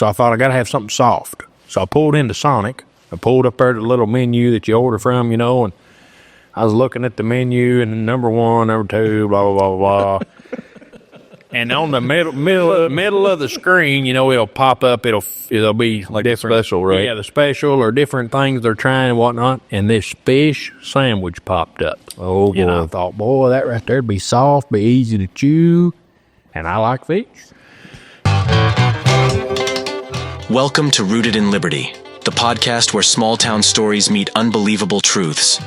So I thought I got to have something soft. So I pulled into Sonic. I pulled up there the little menu that you order from, and I was looking at the menu and number 1, number 2, blah, blah, blah, blah. And on the middle of the screen, it'll pop up. It'll be like different, special, right? Yeah, the special or different things they're trying and whatnot. And this fish sandwich popped up. Oh, boy. And I thought, boy, that right there'd be soft, be easy to chew. And I like fish. Welcome to Rooted in Liberty, the podcast where small town stories meet unbelievable truths.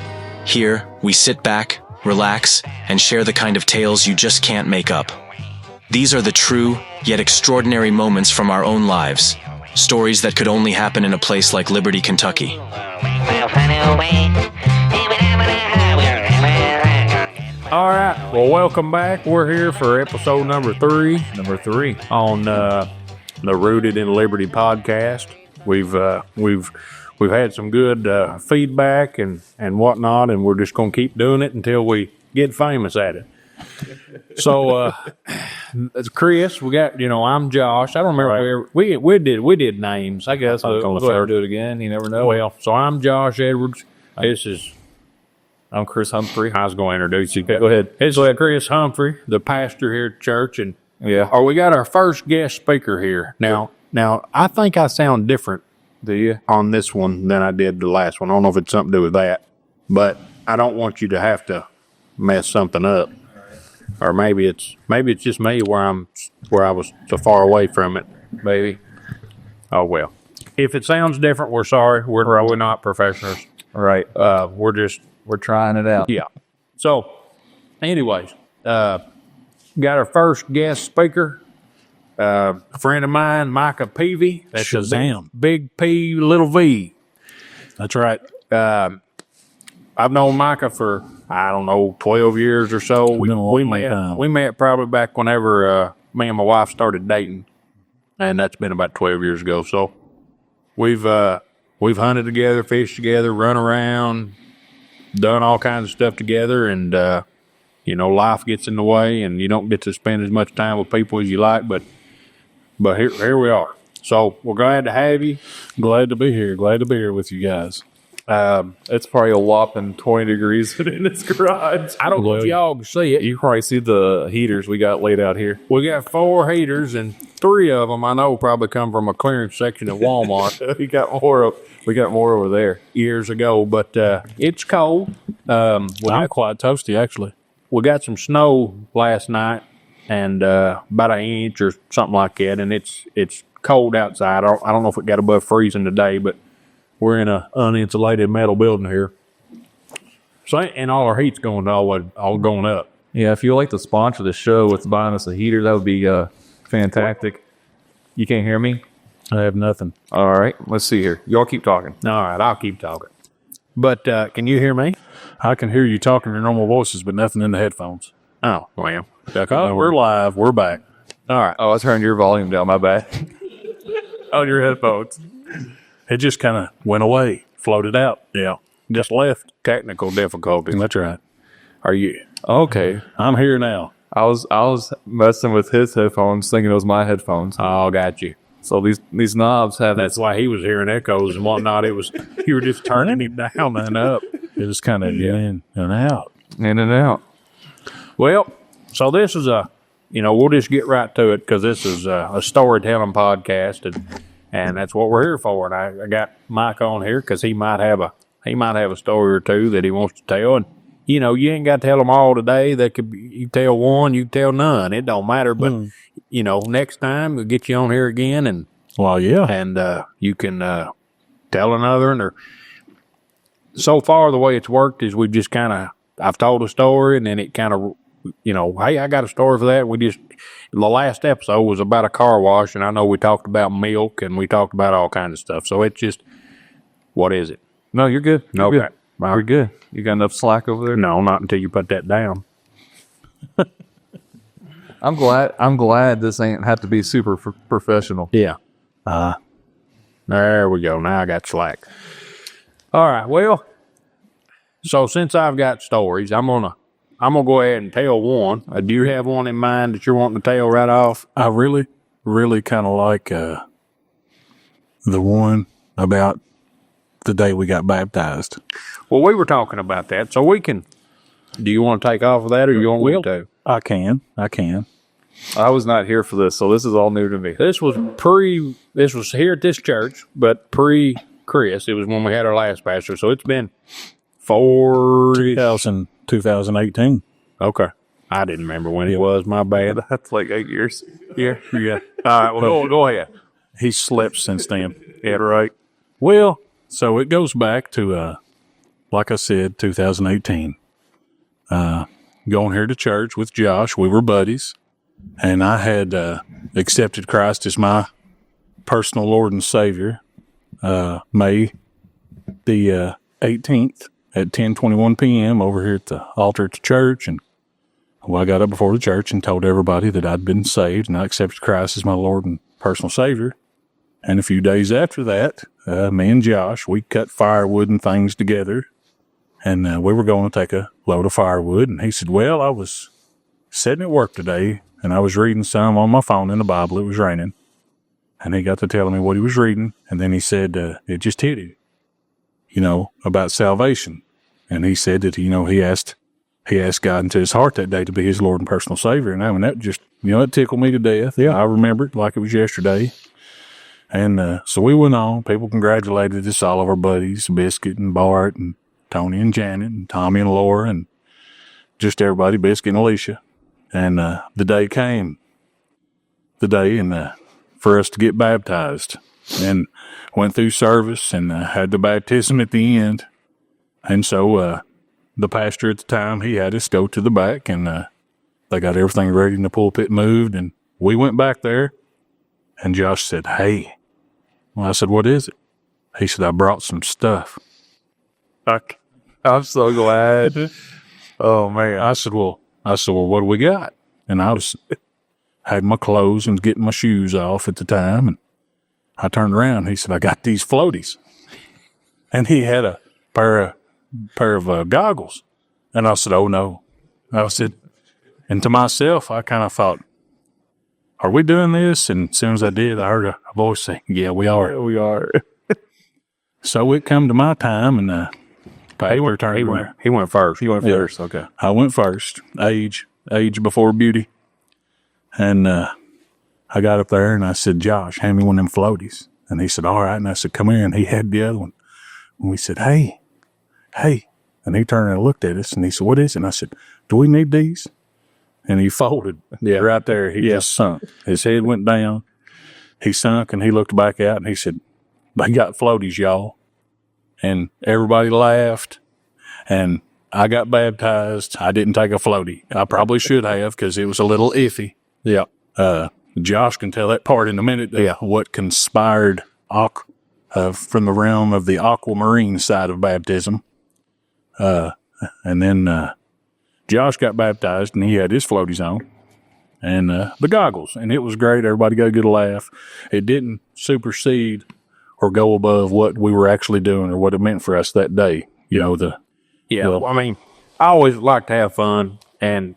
Here, we sit back, relax, and share the kind of tales you just can't make up. These are the true, yet extraordinary moments from our own lives. Stories that could only happen in a place like Liberty, Kentucky. All right. Well, welcome back. We're here for episode number 3. Number 3 on the Rooted in Liberty podcast. We've had some good feedback and whatnot, and we're just gonna keep doing it until we get famous at it. So, it's Chris. We got I'm Josh. I don't remember we did names. I guess I'll do it again. You never know. Well, so I'm Josh Edwards. I'm Chris Humphrey. I was going to introduce you. Go ahead. It's Chris Humphrey, the pastor here at church, and we got our first guest speaker here. Now I think I sound different. Do you? On this one than I did the last one. I don't know if it's something to do with that, but I don't want you to have to mess something up. Or maybe it's just me where I was so far away from it. Maybe. Oh well. If it sounds different, we're sorry. We're not professionals. Right. We're trying it out. Yeah. So, anyways, got our first guest speaker. A friend of mine, Micah Peavey. That's Shazam. Big P, little V. That's right. I've known Micah for, 12 years or so. We met probably back whenever me and my wife started dating, and that's been about 12 years ago. So we've hunted together, fished together, run around, done all kinds of stuff together, and life gets in the way, and you don't get to spend as much time with people as you like. But here we are. So we're glad to have you. Glad to be here. Glad to be here with you guys. It's probably a whopping 20 degrees in this garage. I don't know if y'all can see it. You probably see the heaters we got laid out here. We got 4 heaters, and 3 of them I know probably come from a clearance section at Walmart. We got more over there years ago, but it's cold. I'm quite toasty, actually. We got some snow last night, and about an inch or something like that, and it's cold outside. I don't know if it got above freezing today, but we're in a uninsulated metal building here. So, and all our heat's all going up. Yeah, if you'd like to sponsor the show with buying us a heater, that would be fantastic. You can't hear me? I have nothing. All right, let's see here. Y'all keep talking. All right, I'll keep talking. But can you hear me? I can hear you talking your normal voices, but nothing in the headphones. Oh, well. We're live. We're back. All right. Oh, I turned your volume down. My bad. On your headphones. It just kind of went away, floated out. Yeah. Just left. Technical difficulties. That's right. Are you? Okay. I'm here now. I was messing with his headphones, thinking it was my headphones. Oh, got you. So these knobs have. That's why he was hearing echoes and whatnot. You were just turning him down and up. It was kind of in and out. In and out. Well, so this is we'll just get right to it because this is a storytelling podcast, and that's what we're here for. And I got Mike on here because he might have a story or two that he wants to tell. And you ain't got to tell them all today. You tell one, you tell none. It don't matter. But next time we'll get you on here again, and you can tell another. And so far the way it's worked is we just I've told a story, and then it kind of, hey, I got a story for that. The last episode was about a car wash, and I know we talked about milk, and we talked about all kinds of stuff. So it's just, what is it? No, you're good. Okay. Good. We're good. You got enough slack over there? No, not until you put that down. I'm glad this ain't had to be super professional. Yeah. There we go. Now I got slack. All right. Well, so since I've got stories, I'm gonna go ahead and tell one. Do you have one in mind that you're wanting to tell right off? I really, really kind of like the one about the day we got baptized. Well, we were talking about that, so we can. Do you want to take off of that, or you want me to? I can. I was not here for this, so this is all new to me. This was here at this church, but pre-Chris. It was when we had our last pastor, so it's been 2018. Okay. I didn't remember when it was. My bad. That's like 8 years. Yeah. All right, well, go ahead. He's slept since then. Yeah, right. Well, so it goes back to, like I said, 2018. Going here to church with Josh. We were buddies. And I had accepted Christ as my personal Lord and Savior May the 18th at 10:21 p.m. over here at the altar at the church. And I got up before the church and told everybody that I'd been saved and I accepted Christ as my Lord and personal Savior. And a few days after that, me and Josh, we cut firewood and things together. And we were going to take a load of firewood. And he said, well, I was sitting at work today and I was reading some on my phone in the Bible. It was raining. And he got to telling me what he was reading. And then he said, it just hit him, about salvation. And he said that, he asked God into his heart that day to be his Lord and personal Savior. And I mean, that just, it tickled me to death. Yeah, I remember it like it was yesterday. And so we went on. People congratulated us, all of our buddies, Biscuit and Bart and Tony and Janet and Tommy and Laura and just everybody, Biscuit and Alicia. And the day came, for us to get baptized. And went through service and had the baptism at the end. And so the pastor at the time, he had us go to the back and they got everything ready and the pulpit moved. And we went back there and Josh said, hey. Well, I said, what is it? He said, I brought some stuff. I'm so glad. Oh, man. I said, well, what do we got? And I had my clothes and getting my shoes off at the time. And I turned around. He said, I got these floaties. And he had a pair of goggles. And I said, oh, no. I said, and to myself, I kind of thought, are we doing this? And as soon as I did, I heard a voice say, yeah, we are. Yeah, we are. So it come to my time, and pastor turned around. He went first. First, okay. I went first. Age before beauty. And I got up there, and I said, Josh, hand me one of them floaties. And he said, all right. And I said, come here. And he had the other one. And we said, hey. And he turned and looked at us, and he said, what is it? And I said, do we need these? And he folded right there. He just sunk. His head went down. He sunk, and he looked back out, and he said, they got floaties, y'all. And everybody laughed, and I got baptized. I didn't take a floatie. I probably should have because it was a little iffy. Yeah. Josh can tell that part in a minute. What conspired from the realm of the aquamarine side of baptism. And then Josh got baptized, and he had his floaties on and the goggles, and it was great. Everybody got a good laugh. It didn't supersede or go above what we were actually doing or what it meant for us that day. I mean, I always like to have fun, and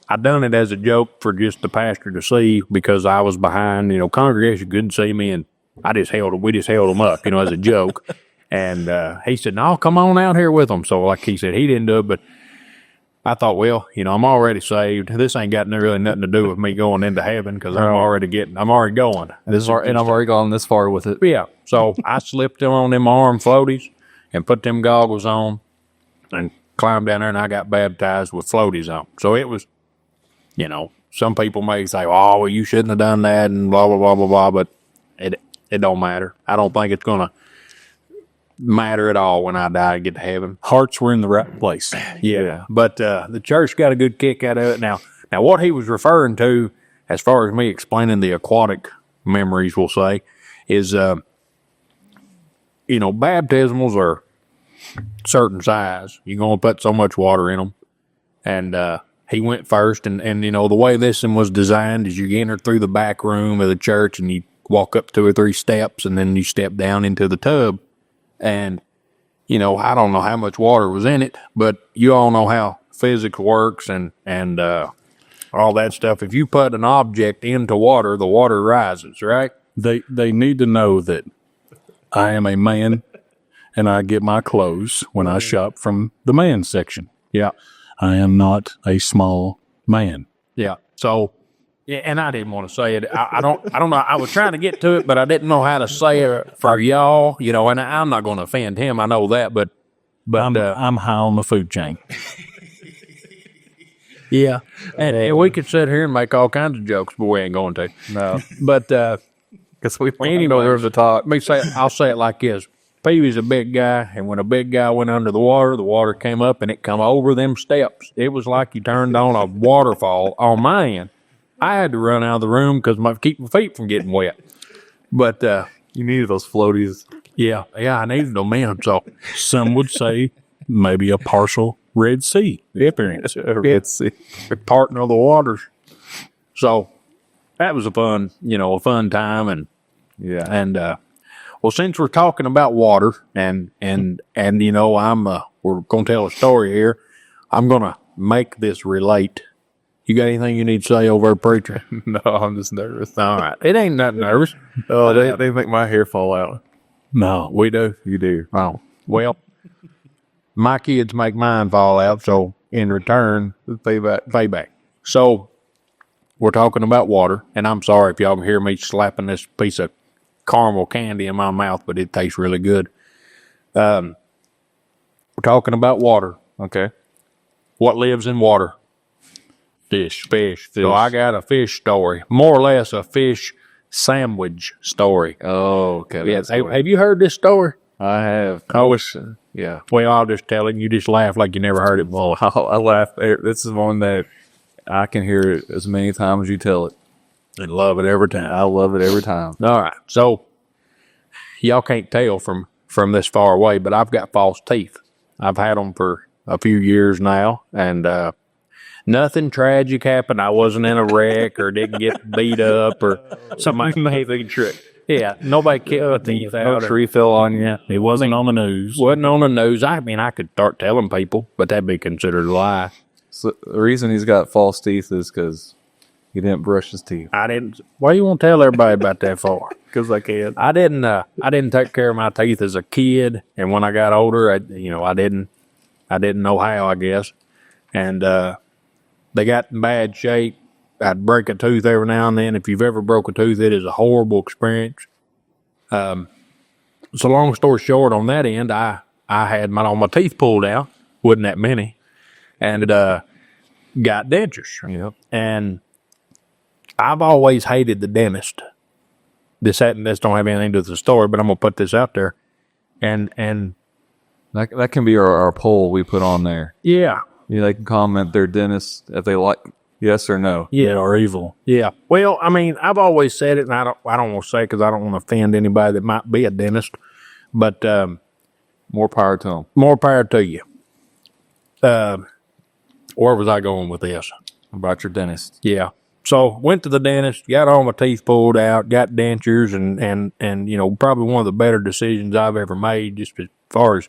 I done it as a joke for just the pastor to see because I was behind. Congregation couldn't see me, and we just held them up, as a joke. And he said, no, come on out here with them. So like he said, he didn't do it, but I thought, well, I'm already saved. This ain't got really nothing to do with me going into heaven because I'm already going. And I've already gone this far with it. Yeah. So I slipped them on them arm floaties and put them goggles on and climbed down there, and I got baptized with floaties on. So it was, some people may say, oh, well, you shouldn't have done that and blah, blah, blah, blah, blah, but it don't matter. I don't think it's going to matter at all when I die and get to heaven. Hearts were in the right place. Yeah. But the church got a good kick out of it. Now what he was referring to, as far as me explaining the aquatic memories, we'll say, is, baptismals are certain size. You're going to put so much water in them. And he went first. And the way this one was designed is you enter through the back room of the church and you walk up 2 or 3 steps and then you step down into the tub. And, I don't know how much water was in it, but you all know how physics works and all that stuff. If you put an object into water, the water rises, right? They need to know that I am a man, and I get my clothes when I shop from the man section. Yeah. I am not a small man. Yeah. So, yeah, and I didn't want to say it. I don't know. I was trying to get to it, but I didn't know how to say it for y'all, and I'm not going to offend him. I know that, but I'm high on the food chain. yeah. And we could sit here and make all kinds of jokes, but we ain't going to. No, But, because we anyway, know there's a talk. I'll say it like this. Peavey's a big guy, and when a big guy went under the water came up and it come over them steps. It was like you turned on a waterfall on my end. I had to run out of the room because keep my feet from getting wet. But You needed those floaties. yeah, I needed them in. So Some would say maybe a partial Red Sea experience. It's partner of the waters. So that was a fun time, and well, since we're talking about water, and we're gonna tell a story here. I'm gonna make this relate. You got anything you need to say over, preacher? No, I'm just nervous. All right, it ain't nothing nervous. Oh, they make my hair fall out. No, We do. You do. Oh, well, my kids make mine fall out, so in return, payback. So we're talking about water, and I'm sorry if y'all can hear me slapping this piece of caramel candy in my mouth, but it tastes really good. We're talking about water. Okay. What lives in water? Fish. So I got a fish story, more or less a fish sandwich story. Oh, okay. Yes. Have you heard this story? I have. I wish. Yeah. Well, I'll just tell it. You just laugh like you never heard it before. I laugh. This is one that I can hear it as many times as you tell it. And love it every time. I love it every time. All right. So y'all can't tell from this far away, but I've got false teeth. I've had them for a few years now, and nothing tragic happened. I wasn't in a wreck or didn't get beat up or something. Amazing trick. Yeah, nobody killed teeth No out. tree fell on you. it wasn't on the news. Wasn't on the news. I mean, I could start telling people, but that'd be considered a lie. So the reason he's got false teeth is because he didn't brush his teeth. I didn't. Why you won't tell everybody about that for? Because I can't. I didn't take care of my teeth as a kid, and when I got older, I didn't know how, I guess, and they got in bad shape. I'd break a tooth every now and then. If you've ever broke a tooth, it is a horrible experience. So long story short, on that end, I had all my teeth pulled out, wasn't that many, and got dentures. Yep. And I've always hated the dentist. This don't have anything to do with the story, but I'm gonna put this out there. And That can be our poll we put on there. yeah, They can comment their dentist if they like, yes or no. Yeah, or evil. yeah. Well, I mean, I've always said it, and I don't want to say because I don't want to offend anybody that might be a dentist. But More power to them. more power to you. Where was I going with this? About your dentist. Yeah. So went to the dentist, got all my teeth pulled out, got dentures, and probably one of the better decisions I've ever made, just as far as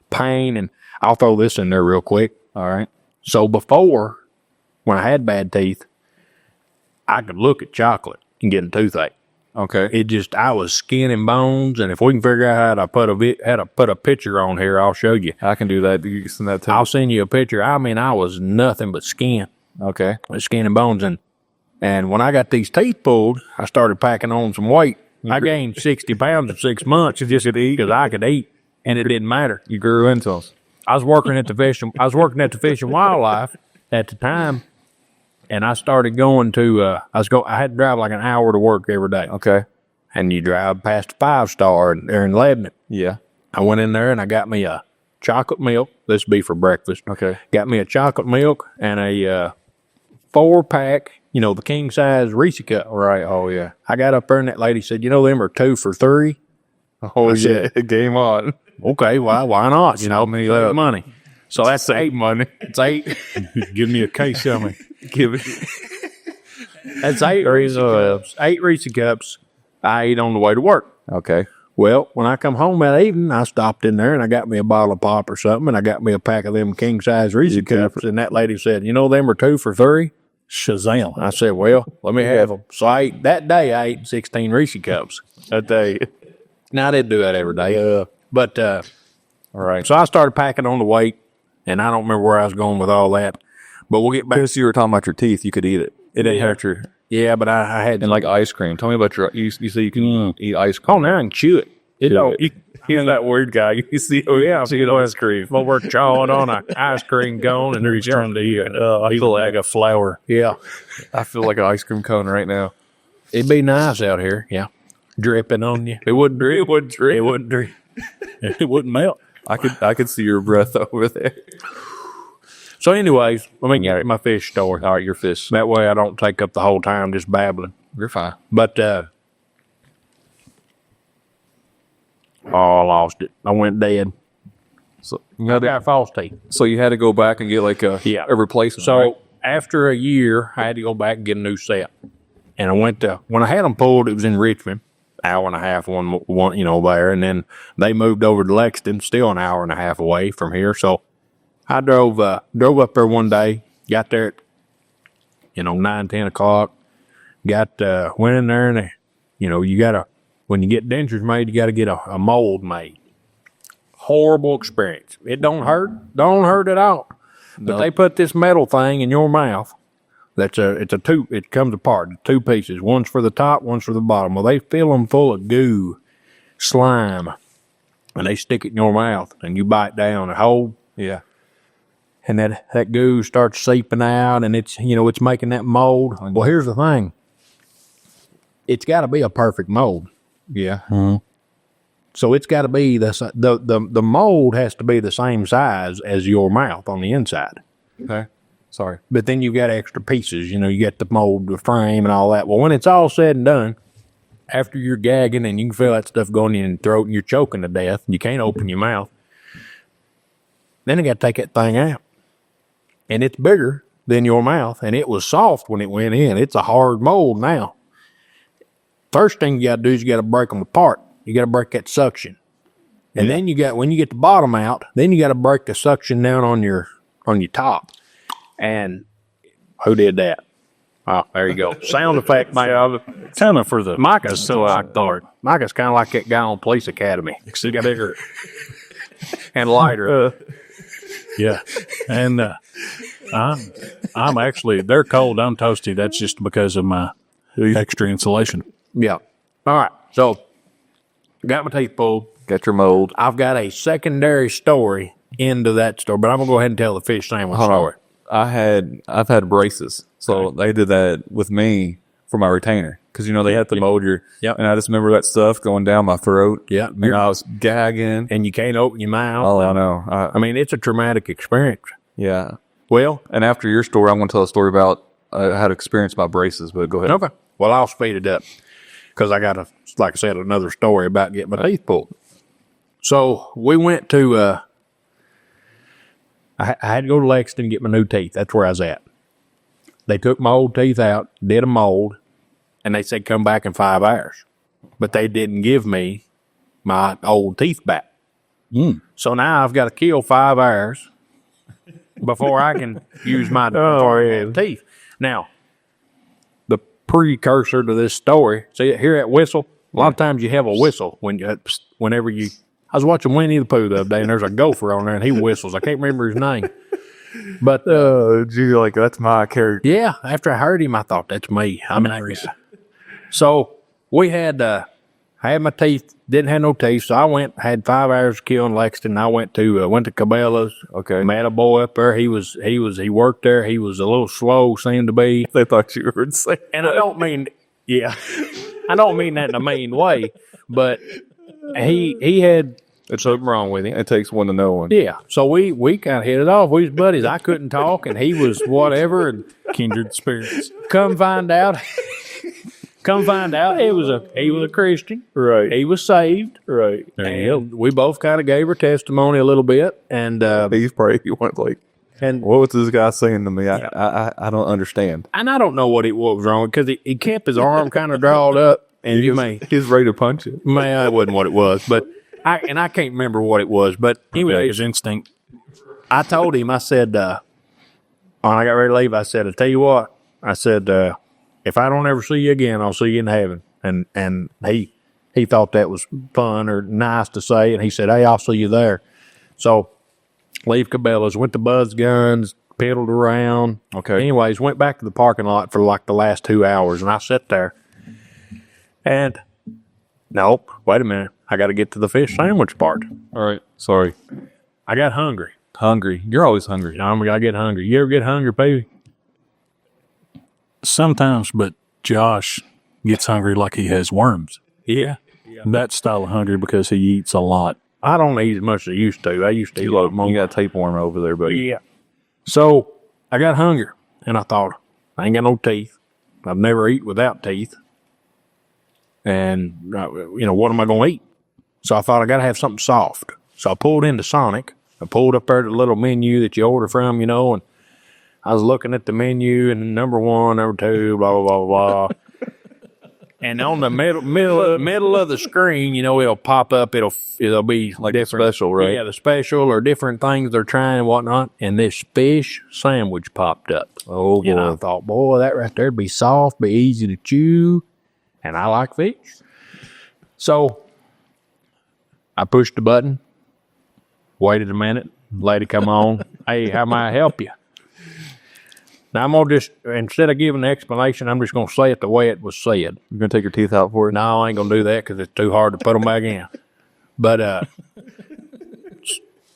pain. And I'll throw this in there real quick. All right. So before, when I had bad teeth, I could look at chocolate and get a toothache. Okay. I was skin and bones, and if we can figure out how to put a picture on here, I'll show you. I can do that. You can send that to me. I'll send you a picture. I mean, I was nothing but skin. Okay. Skin and bones. And when I got these teeth pulled, I started packing on some weight. I gained 60 pounds in 6 months just because I could eat, and it didn't matter. You grew into us. I was working at the Fish and Wildlife at the time, and I started going to. I had to drive like an hour to work every day. Okay. And you drive past a 5-star there in Lebanon. Yeah. I went in there and I got me a chocolate milk. This would be for breakfast. Okay. Got me a chocolate milk and a 4-pack. The king size Reese cup. Right. Oh, yeah. I got up there and that lady said, them are 2 for $3. Oh, I yeah. said, Game on. Okay, why not? Save money. So that's Save money. It's 8. Give me a case of me. Give it. That's 8 Reese cups. 8 Reese cups I ate on the way to work. Okay. Well, when I come home that evening, I stopped in there and I got me a bottle of pop or something, and I got me a pack of them king size Reese cups. And that lady said, them are 2 for $3. Shazam. I said, well, let me have them. So that day I ate 16 Reese cups. That day. Now I didn't do that every day. But All right. so I started packing on the weight, and I don't remember where I was going with all that. But we'll get back. Because you were talking about your teeth, you could eat it. It didn't hurt your. Yeah, but I had And like ice cream. Tell me about your. You say you can eat ice Oh, cream. now I can chew it. It don't. He's that weird guy. You see, ice cream. Well, we're chawing on an ice cream cone, and He's trying to eat like a flower. yeah, I feel like an ice cream cone right now. it'd be nice out here. Yeah, dripping on you. It wouldn't drip. It wouldn't drip. It wouldn't drip. It wouldn't melt. I could see your breath over there. So, anyways, let me get my fish story. All right, your fish. That way, I don't take up the whole time just babbling. You're fine. But I lost it. I went dead. So I got false teeth. So you had to go back and get like a replacement. So right? after a year, I had to go back and get a new set. And I went to, when I had them pulled, it was in Richmond, hour and a half, one there. And then they moved over to Lexington, still an hour and a half away from here. So I drove up there one day, got there at, 9, 10 o'clock, went in there and, you got to, when you get dentures made, you got to get a mold made. Horrible experience. It don't hurt at all. But they put this metal thing in your mouth. It comes apart, 2 pieces. One's for the top, one's for the bottom. Well, they fill them full of goo, slime, and they stick it in your mouth, and you bite down a hole. Yeah. And that goo starts seeping out, and it's making that mold. Well, here's the thing. It's got to be a perfect mold. Yeah. Mm-hmm. So it's got to be the mold has to be the same size as your mouth on the inside. Okay. Sorry. But then you've got extra pieces. You get the mold, the frame, and all that. Well, when it's all said and done, after you're gagging and you can feel that stuff going in your throat and you're choking to death, and you can't open your mouth, then you got to take that thing out. And it's bigger than your mouth, and it was soft when it went in. It's a hard mold now. First thing you got to do is you got to break them apart. You got to break that suction. And then when you get the bottom out, then you got to break the suction down on your top. And who did that? Oh, there you go. Sound effect, man. Kind of for the Micah's so I thought. Micah's kind of like that guy on Police Academy. Except bigger and lighter. Yeah. And I'm actually, they're cold. I'm toasty. That's just because of my extra insulation. Yeah. All right. So, got my teeth pulled. Got your mold. I've got a secondary story into that story, but I'm going to go ahead and tell the fish sandwich story. I've had braces. So they did that with me for my retainer. Because, they had to mold your. Yep. And I just remember that stuff going down my throat. Yeah. And I was gagging. And you can't open your mouth. Oh, I know. I mean, it's a traumatic experience. Yeah. Well, And after your story, I'm going to tell a story about how to experience my braces. But go ahead. okay. Well, I'll speed it up because I got, like I said, another story about getting my teeth pulled. So we went to, I had to go to Lexington and get my new teeth. That's where I was at. They took my old teeth out, did a mold, and they said come back in 5 hours. But they didn't give me my old teeth back. So now I've got to kill 5 hours before I can use my teeth. Now, the precursor to this story, see, hear that whistle? A lot of times you have a whistle whenever you... I was watching Winnie the Pooh the other day, and there's a gopher on there, and he whistles. I can't remember his name. But, that's my character. yeah, after I heard him, I thought, that's me. So, we had... I had my teeth, didn't have no teeth, so I had 5 hours to kill in Lexington. I went to Cabela's. Okay. Met a boy up there. He worked there. He was a little slow, seemed to be. They thought you were insane. And I don't mean, I don't mean that in a mean way, but he had something wrong with him. It takes one to know one. Yeah. So we kind of hit it off. We was buddies. I couldn't talk, and he was whatever. And Kindred spirits. come find out, he was a Christian. Right. He was saved. Right. And we both kind of gave our testimony a little bit, and He's probably and what was this guy saying to me? I don't understand. and I don't know what was wrong because he kept his arm kind of drawled up, and He's ready to punch it. it wasn't what it was, but I can't remember what it was, but anyway, His instinct. I told him, I said, when I got ready to leave, I said, I tell you what, I said, if I don't ever see you again, I'll see you in heaven. And he he thought that was fun or nice to say, and he said, "Hey, I'll see you there." So leave Cabela's, went to Buzz Guns, pedaled around. Okay. Anyways, went back to the parking lot for like the last 2 hours, and I sat there. And nope, wait a minute. I got to get to the fish sandwich part. All right. Sorry. I got hungry. Hungry. You're always hungry. I'm gonna get hungry. You ever get hungry, Peavey? Sometimes, but Josh gets hungry like he has worms. Yeah. That style of hungry because he eats a lot. I don't eat as much as I used to. I used to eat a lot more. You got a tapeworm over there, buddy. Yeah. So I got hungry, and I thought, I ain't got no teeth. I've never eaten without teeth. And, what am I going to eat? So I thought I got to have something soft. So I pulled into Sonic. I pulled up there to the little menu that you order from, and I was looking at the menu and number 1, number 2, blah, blah, blah, blah. And on the middle of the screen, it'll pop up. It'll be Like different special, right? Yeah, the special or different things they're trying and whatnot. And this fish sandwich popped up. Oh, boy. And I thought, boy, that right there'd be soft, be easy to chew. And I like fish. So I pushed the button, waited a minute, lady come on. Hey, how may I help you? Now I'm going to just, instead of giving the explanation, I'm just going to say it the way it was said. You're going to take your teeth out for it? No, I ain't going to do that because it's too hard to put them back in. But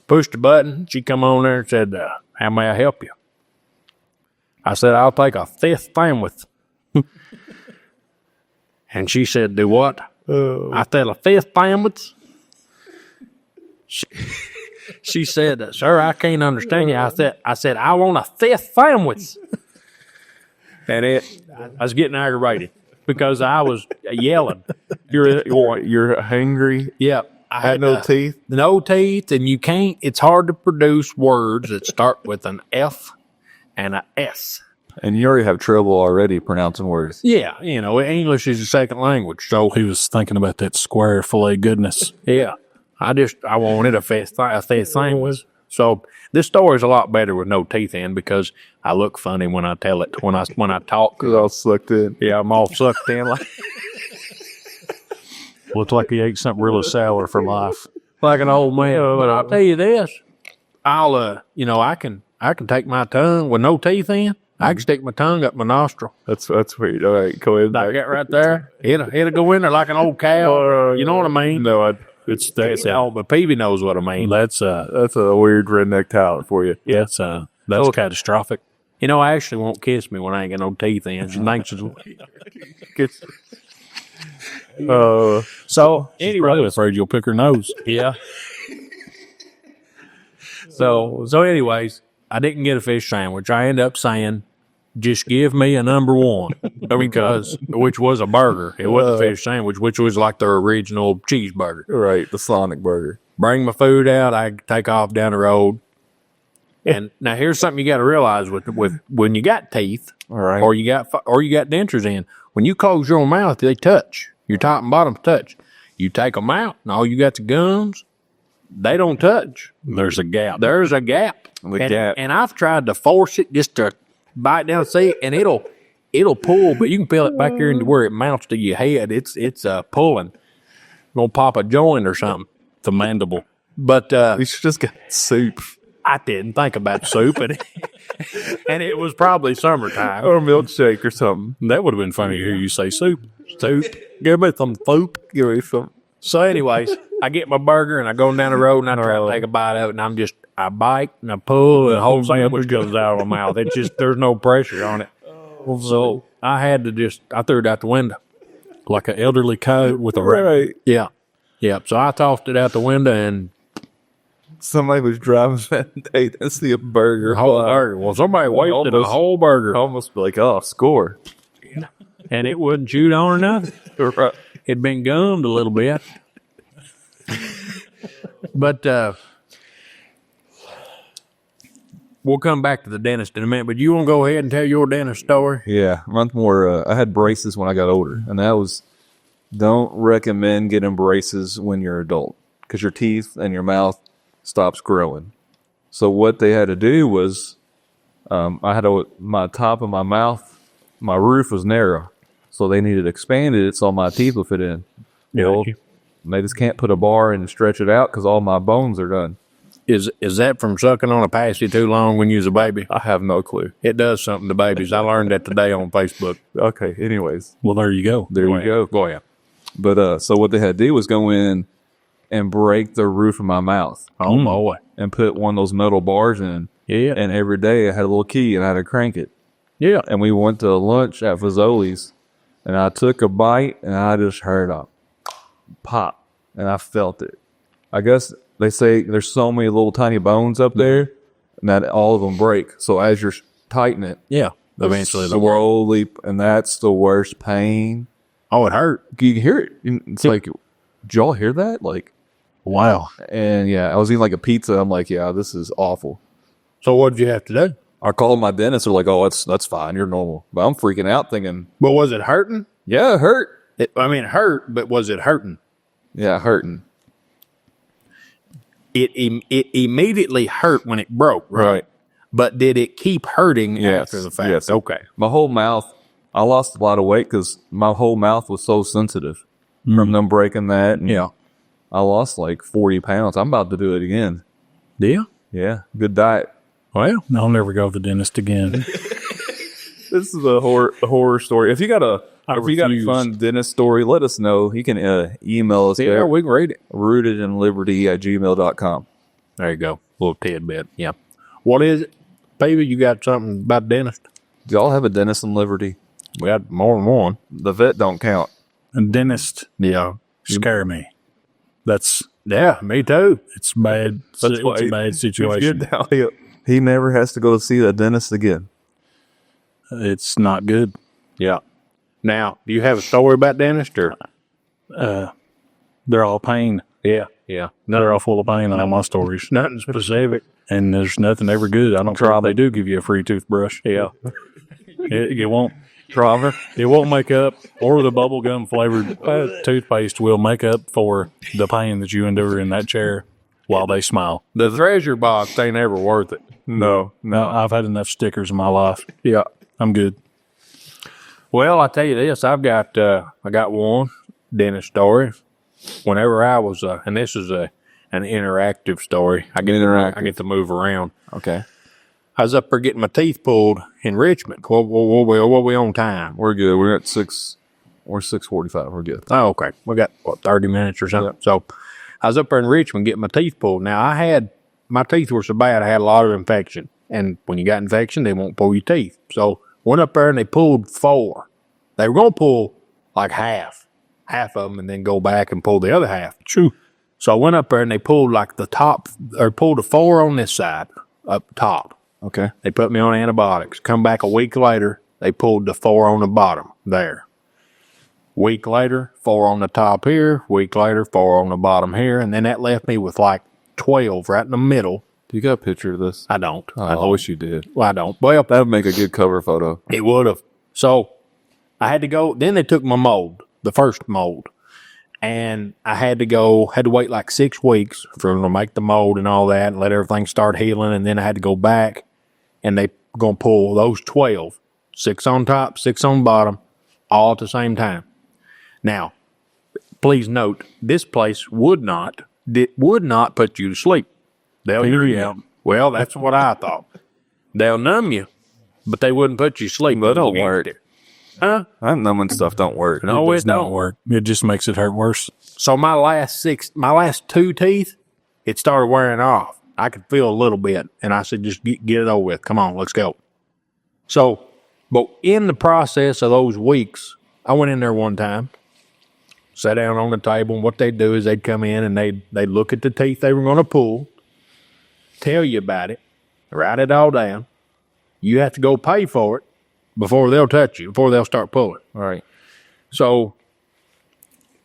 pushed the button. She come on there and said, how may I help you? I said, I'll take a fifth sandwich. And she said, do what? I said, a fifth sandwich? She said, sir, I can't understand you. I said, I want a fifth sandwich. And I was getting aggravated because I was yelling. You're hangry? Yeah. I Had no teeth? No teeth, and it's hard to produce words that start with an F and a S. And you already have trouble already pronouncing words. Yeah, English is a second language, so He was thinking about that square filet goodness. yeah. I wanted a fifth sandwich. So this story is a lot better with no teeth in because I look funny when I tell it when I talk. Because I was sucked in. Yeah, I'm all sucked in Looked like he ate something really sour for life. like an old man. But I'll tell you this, I'll I can take my tongue with no teeth in. I can stick my tongue up my nostril. That's weird. All right, go ahead. Like that right there. It'll go in there like an old cow. You know what I mean? No, That's But Peavey knows what I mean. that's a weird redneck talent for you. Yeah. That's catastrophic. I actually won't kiss me when I ain't got no teeth in. She thinks it's... So, Anyway, probably afraid you'll pick her nose. yeah. So anyways, I didn't get a fish sandwich. I ended up saying, just give me a number 1 which was a burger. It wasn't a fish sandwich, which was like their original cheeseburger. Right, the Sonic burger. Bring my food out. I take off down the road. And now here's something you got to realize with when you got teeth, All right. or you got dentures in, when you close your mouth, they touch. Your top and bottom touch. You take them out, and all you got the gums, they don't touch. There's a gap. There's a gap. And I've tried to force it just to bite down, see, and it'll pull, but you can feel it back here into where it mounts to your head. It's pulling. Gonna pop a joint or something. The mandible. But You should just get soup. I didn't think about soup, and it was probably summertime. Or a milkshake or something. That would have been funny to hear you say soup. Soup. Give me some soup. Give me some. So anyways, I get my burger and I go down the road and I try to take a bite of it, and I bite and I pull and the whole sandwich comes out of my mouth. It's just, there's no pressure on it. So I threw it out the window. Like an elderly cow with a rat. Right. Yeah. Yeah. So I tossed it out the window and Somebody was driving that day to see a burger. whole burger. Well, somebody wasted a whole burger Almost like, oh, score. and it wasn't chewed on or nothing. Right. It'd been gummed a little bit. But we'll come back to the dentist in a minute. But you want to go ahead and tell your dentist story? Yeah, month more. I had braces when I got older, and that was don't recommend getting braces when you're adult because your teeth and your mouth stops growing. So what they had to do was, I had my top of my mouth, my roof was narrow, so they needed expanded it so my teeth would fit in. Healed. And they just can't put a bar and stretch it out because all my bones are done. Is that from sucking on a pasty too long when you was a baby? I have no clue. It does something to babies. I learned that today on Facebook. Okay, anyways. Well, there you go. There you go. Go ahead. But so what they had to do was go in and break the roof of my mouth Oh, boy. and put one of those metal bars in. Yeah. And every day I had a little key and I had to crank it. Yeah. And we went to lunch at Fazoli's and I took a bite and I just heard a pop and I felt it. I guess they say there's so many little tiny bones up there and that all of them break. So as you're tightening it, Yeah. Eventually. slowly, and that's the worst pain. Oh, it hurt. You can hear it. It's like, did y'all hear that? Like, Wow. and yeah, I was eating like a pizza. I'm like, yeah, this is awful. So what did you have to do? I called my dentist. They're like, oh, that's fine. You're normal. But I'm freaking out thinking, But was it hurting? yeah, it hurt. It hurt, but was it hurting? Yeah, hurting. It immediately hurt when it broke, right? But did it keep hurting after the fact? Yes. Okay. My whole mouth, I lost a lot of weight because my whole mouth was so sensitive from them breaking that. And Yeah. I lost like 40 pounds. I'm about to do it again. Yeah. Yeah, good diet. Well, I'll never go to the dentist again. This is a horror story. If you got a refuse. fun dentist story, let us know. You can email us yeah, there. we can read it. rootedinliberty@gmail.com. There you go. A little tidbit. Yeah. What is it? Peavey, you got something about dentist? Do y'all have a dentist in Liberty? We got more than one. The vet don't count. And dentist Yeah. scare me. That's Yeah, me too. it's bad. That's It's why a bad situation. He never has to go see the dentist again. It's not good. Yeah. Now, do you have a story about dentist or? They're all pain. Yeah. Yeah. They're all full of pain. All my stories, Nothing specific. and there's nothing ever good. I don't care if they do give you a free toothbrush. Yeah. It won't. It won't make up, or the bubblegum flavored toothpaste will make up for the pain that you endure in that chair while they smile. The treasure box ain't ever worth it. No, I've had enough stickers in my life. Yeah. I'm good. Well, I tell you this, I got one dentist story. Whenever I was, and this is an interactive story. I get to move around. Okay. I was up there getting my teeth pulled in Richmond. What we on time? We're good. We're at 6:45. We're good. Oh, okay. We got 30 minutes or something. So I was up there in Richmond getting my teeth pulled. Now my teeth were so bad I had a lot of infection. And when you got infection, they won't pull your teeth. So went up there and they pulled 4. They were gonna pull like half of them, and then go back and pull the other half. True. So I went up there and they pulled like pulled a 4 on this side up top. Okay. They put me on antibiotics. Come back a week later, they pulled the 4 on the bottom there. Week later, 4 on the top here. Week later, 4 on the bottom here. And then that left me with like 12 right in the middle. Do you got a picture of this? I don't. I wish you did. Well, I don't. Well, That would make a good cover photo. it would have. So I had to go. Then they took my mold, the first mold. And I had to wait like 6 weeks for them to make the mold and all that and let everything start healing. And then I had to go back and they going to pull those 12, 6 on top, 6 on bottom, all at the same time. Now, please note, this place would not put you to sleep. They'll hear you out. Well, that's what I thought. They'll numb you, but they wouldn't put you to sleep. That don't work. Huh? That numbing stuff don't work. No, it Does not don't. work. It just makes it hurt worse. So my last 2 teeth, it started wearing off. I could feel a little bit, and I said, just get it over with. Come on, let's go. So, but in the process of those weeks, I went in there one time, sat down on the table, and what they'd do is they'd come in and they'd look at the teeth they were going to pull, tell you about it, write it all down. You have to go pay for it before they'll touch you, before they'll start pulling. All right. So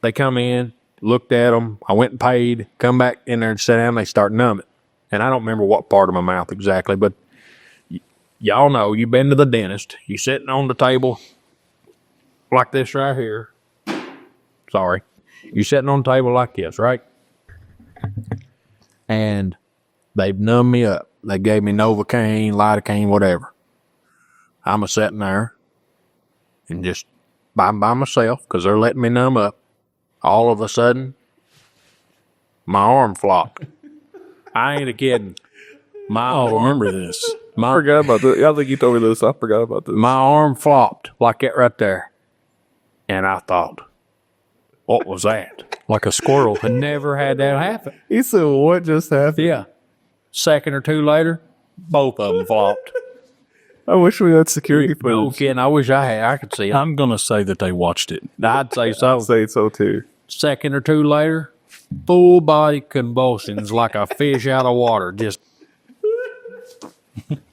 they come in, looked at them. I went and paid, come back in there and sat down. They start numbing. And I don't remember what part of my mouth exactly, but y'all know, you've been to the dentist. You sitting on the table like this right here. Sorry. You sitting on the table like this, right? And they've numbed me up. They gave me Novocaine, lidocaine, whatever. I'm a sitting there and just by myself because they're letting me numb up all of a sudden, my arm flopped. I ain't a kidding. I remember this. I forgot about this. I think you told me this. I forgot about this. My arm flopped like that right there. And I thought, what was that? Like a squirrel. I never had that happen. He said, "What just happened?" Yeah. Second or two later, both of them flopped. I wish we had security No footage. kidding. I wish I could see it. I'm going to say that they watched it. I'd say so. I'd say so too. Second or two later, full body convulsions like a fish out of water. Just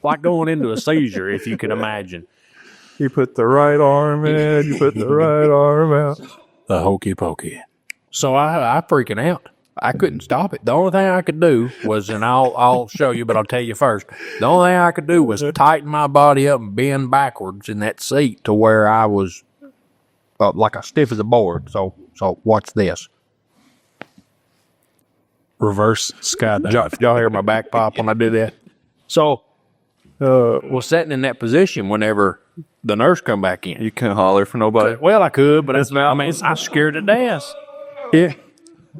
like going into a seizure, if you can imagine. You put the right arm in. You put the right arm out. The hokey pokey. So I freaking out. I couldn't stop it. The only thing I could do was, and I'll show you, but I'll tell you first. The only thing I could do was tighten my body up and bend backwards in that seat to where I was like as stiff as a board. So watch this. Reverse skydive. Did y'all hear my back pop when I did that? So was sitting in that position whenever the nurse come back in. You can't holler for nobody. Well, I could, but I scared to death. Yeah.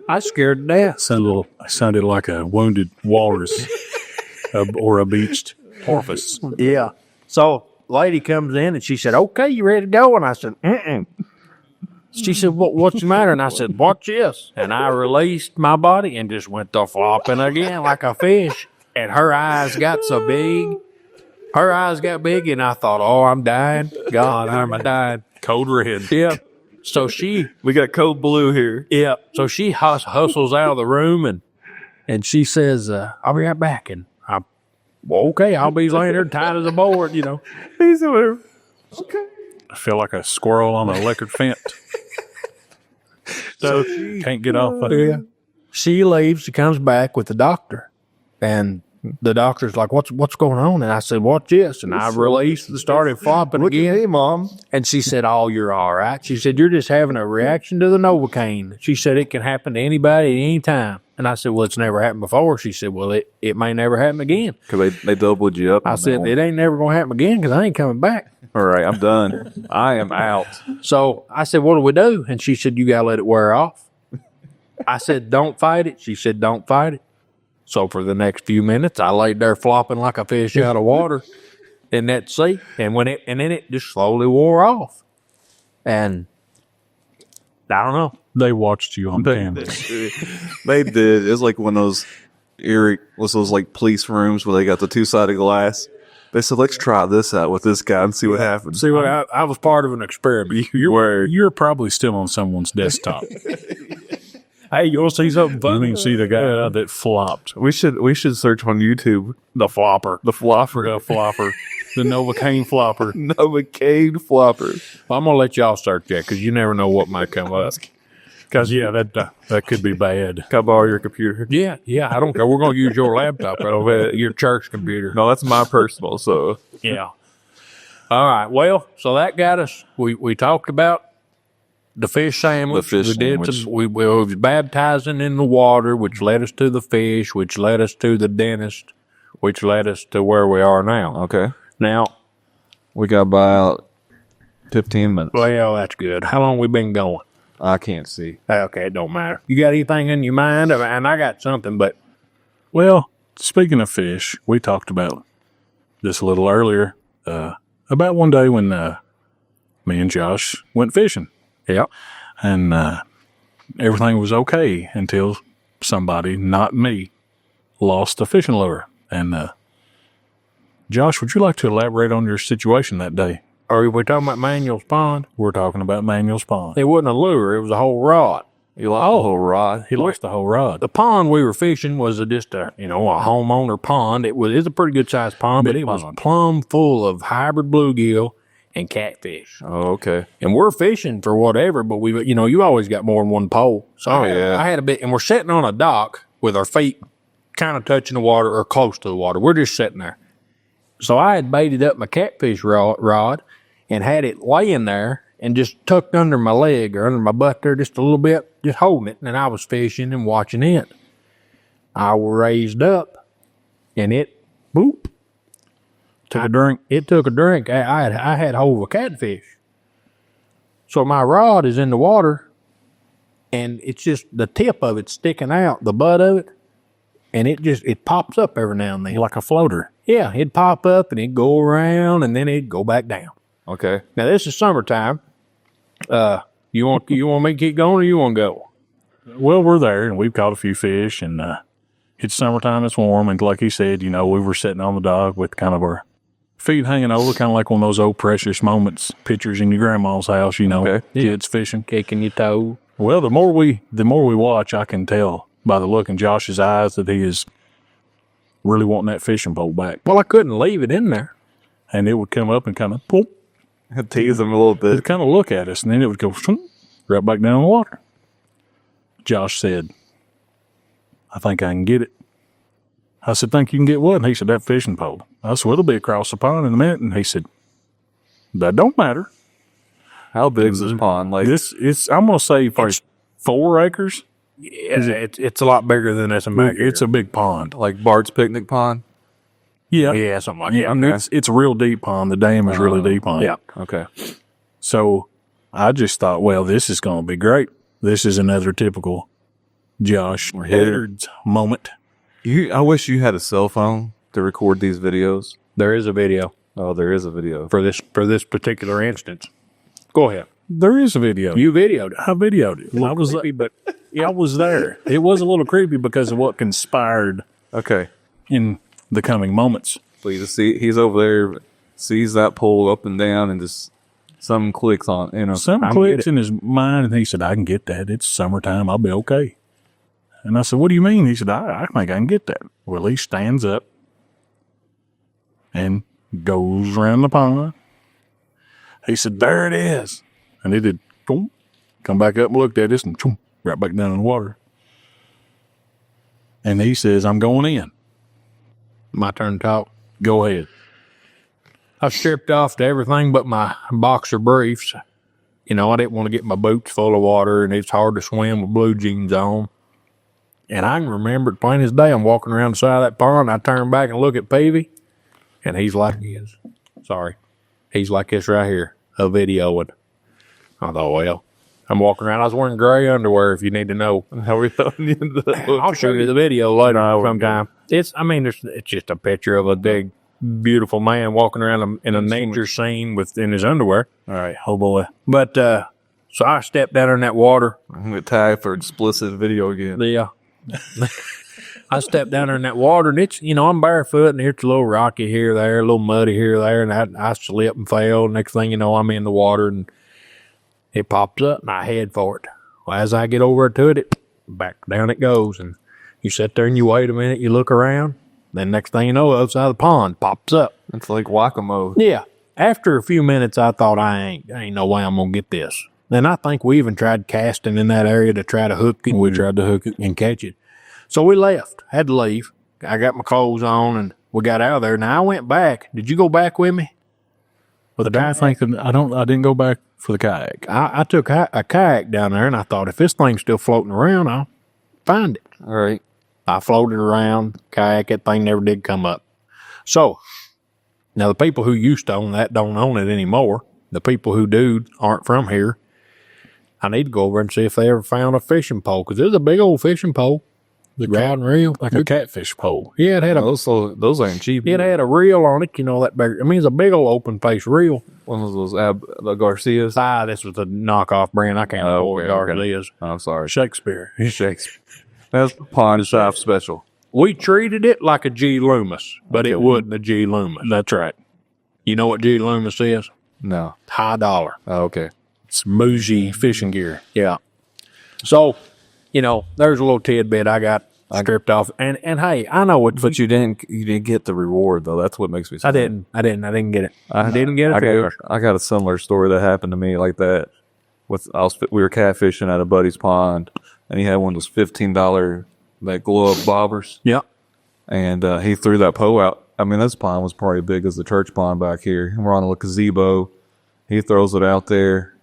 I scared to death. Sounded like a wounded walrus or a beached porpoise. Yeah. So lady comes in and she said, "Okay, you ready to go?" And I said, "Mm-mm." She said, "What's the matter?" And I said, "Watch this." And I released my body and just went to flopping again like a fish. And her eyes got so big. Her eyes got big and I thought, "Oh, I'm dying. God, am I dying?" Code red. Yeah. So We got code blue here. yeah. So she hustles out of the room and she says, "I'll be right back." And I'm, "Well, okay, I'll be laying there tight as a board, you know." He said, "Whatever." Okay. I feel like a squirrel on an electric fence. So Can't get off of it. yeah. She leaves. She comes back with the doctor, and the doctor's like, "What's going on?" And I said, "Watch this." And I released and started flopping Look again. at me, Mom. And she said, "Oh, you're all right." She said, "You're just having a reaction to the Novocaine." She said, "It can happen to anybody at any time." And I said, "Well, it's never happened before." She said, "Well, it may never happen again." Because they doubled you up. I said, "It ain't never going to happen again because I ain't coming back." All right, I'm done. I am out. So I said, "What do we do?" And she said, "You got to let it wear off." I said, "Don't fight it." She said, "Don't fight it." So for the next few minutes, I laid there flopping like a fish out of water in that seat. And then it just slowly wore off. And I don't know. They watched you on camera. They did. It was like one of those like police rooms where they got the two-sided glass. They said, "Let's try this out with this guy and see what happens." See what I was part of an experiment. You're probably still on someone's desktop. Hey, you want to see something I funny? mean, see the guy that flopped. We should search on YouTube The flopper. the flopper. The flopper. The Novocaine flopper. Novocaine flopper. Well, I'm going to let y'all start that because you never know what might come up. Because, yeah, that could be bad. Can I borrow your computer? Yeah, I don't care. We're going to use your laptop right over there, your church computer. No, that's my personal. So Yeah. All right. Well, so that got us. We talked about the fish sandwich. The fish we did sandwich. we was baptizing in the water, which led us to the fish, which led us to the dentist, which led us to where we are now. okay, Now, we got about 15 minutes. well, that's good. How long we been going? I can't see. Okay, it don't matter. You got anything in your mind? And I got something, but Well, speaking of fish, we talked about this a little earlier. About one day when me and Josh went fishing. yeah. And everything was okay until somebody, not me, lost a fishing lure. And Josh, would you like to elaborate on your situation that day? Are we talking about Manuel's Pond? We're talking about Manuel's Pond. It wasn't a lure. It was a whole rod. You lost the whole rod. He lost the whole rod. The pond we were fishing was just a homeowner pond. It's a pretty good sized pond, but Big it was pond. plumb full of hybrid bluegill and catfish. Oh, okay. And we're fishing for whatever, but you always got more than one pole. So yeah. I had a bit, and we're sitting on a dock with our feet kind of touching the water or close to the water. We're just sitting there. So I had baited up my catfish rod and had it laying there and just tucked under my leg or under my butt there just a little bit, just holding it. And I was fishing and watching it. I raised up and it, boop. Took a drink. It took a drink. I had hold of a catfish. So my rod is in the water and it's just the tip of it sticking out, the butt of it, and it pops up every now and then. Like a floater. Yeah, it'd pop up and it'd go around and then it'd go back down. Okay. Now this is summertime. You want me to keep going or you want to go? Well, we're there and we've caught a few fish and it's summertime, it's warm, and like he said, we were sitting on the dock with kind of our feet hanging over, kind of like one of those old precious moments pictures in your grandma's house, Okay. kids fishing. Kicking your toe. Well, the more we watch, I can tell by the look in Josh's eyes that he is really wanting that fishing pole back. Well, I couldn't leave it in there. And it would come up and kind of boop, Tease him a little bit. it'd kind of look at us, and then it would go right back down in the water. Josh said, I think I can get it. I said, think you can get what? And he said, that fishing pole. I said, well, it'll be across the pond in a minute. And he said, that don't matter. How big's this pond? Like I'm going to say probably 4 acres. It's a lot bigger than this. It's a big pond. like Bart's picnic pond? Yeah, something like that. I mean, it's a real deep pond. The dam is really deep on it. Yeah. Okay. So I just thought, well, this is going to be great. This is another typical Josh Edwards moment. I wish you had a cell phone to record these videos. There is a video Oh, there is a video. for this particular instance. Go ahead. There is a video. You videoed it. I videoed it. I was creepy, but I was there. It was a little creepy because of what conspired Okay. in the coming moments. So you just see he's over there, sees that pole up and down, and just something clicks on. Some I can clicks get it. in his mind, and he said, I can get that. It's summertime. I'll be okay. And I said, what do you mean? He said, I think I can get that. Well, he stands up and goes around the pond. He said, there it is. And he did, boom, come back up and looked at us and boom, right back down in the water. And he says, I'm going in. my turn to talk. Go ahead. I stripped off to everything but my boxer briefs. I didn't want to get my boots full of water, and it's hard to swim with blue jeans on. And I can remember it plain as day. I'm walking around the side of that pond. I turn back and look at Peavey, and he's like this. He's like this right here, a videoing. I thought, well, I'm walking around. I was wearing gray underwear, if you need to know. How are you throwing you into that? I'll show you the video later sometime. It's just a picture of a big, beautiful man walking around in a nature scene in his underwear. All right. Oh, boy. But, so I stepped down in that water. I'm gonna tag for explicit video again. Yeah. I stepped down there in that water, and it's, I'm barefoot, and it's a little rocky here, there, a little muddy here, there, and I slipped and fell. Next thing you know, I'm in the water, and it pops up, and I head for it. Well, as I get over to it, back down it goes, and you sit there and you wait a minute, you look around, then next thing you know, the other side of the pond pops up. It's like whack-a-mole. Yeah. After a few minutes, I thought, ain't no way I'm going to get this. Then I think we even tried casting in that area to try to hook it. We tried to hook it. And catch it. So we left. Had to leave. I got my clothes on, and we got out of there. Now, I went back. Did you go back with me? But I think that I didn't go back for the kayak. I took a kayak down there, and I thought, if this thing's still floating around, I'll find it. All right. I floated around, kayak, that thing never did come up. So, now the people who used to own that don't own it anymore. The people who do aren't from here. I need to go over and see if they ever found a fishing pole, because there's a big old fishing pole. The rod and reel. Like a catfish pole. Yeah, it had Those ain't cheap. it had a reel on it, that big. I mean, it's a big old open face reel. One of those the Garcias. This was a knockoff brand. I can't afford Garcias. I'm sorry. Shakespeare. Shakespeare. That's Pond Shop Special. We treated it like a G. Loomis, but it wasn't a G. Loomis. That's right. You know what G. Loomis is? No. High dollar. Oh, okay. It's bougie fishing gear. Yeah. So, there's a little tidbit I got stripped off. And hey, I know what, But you didn't get the reward though. That's what makes me sad. I didn't get it. I didn't get it. I got a similar story that happened to me like that. We were catfishing at a buddy's pond, and he had one of those $15 that glow up bobbers. Yeah. And he threw that pole out. I mean, this pond was probably big as the church pond back here. And we're on a gazebo. He throws it out there,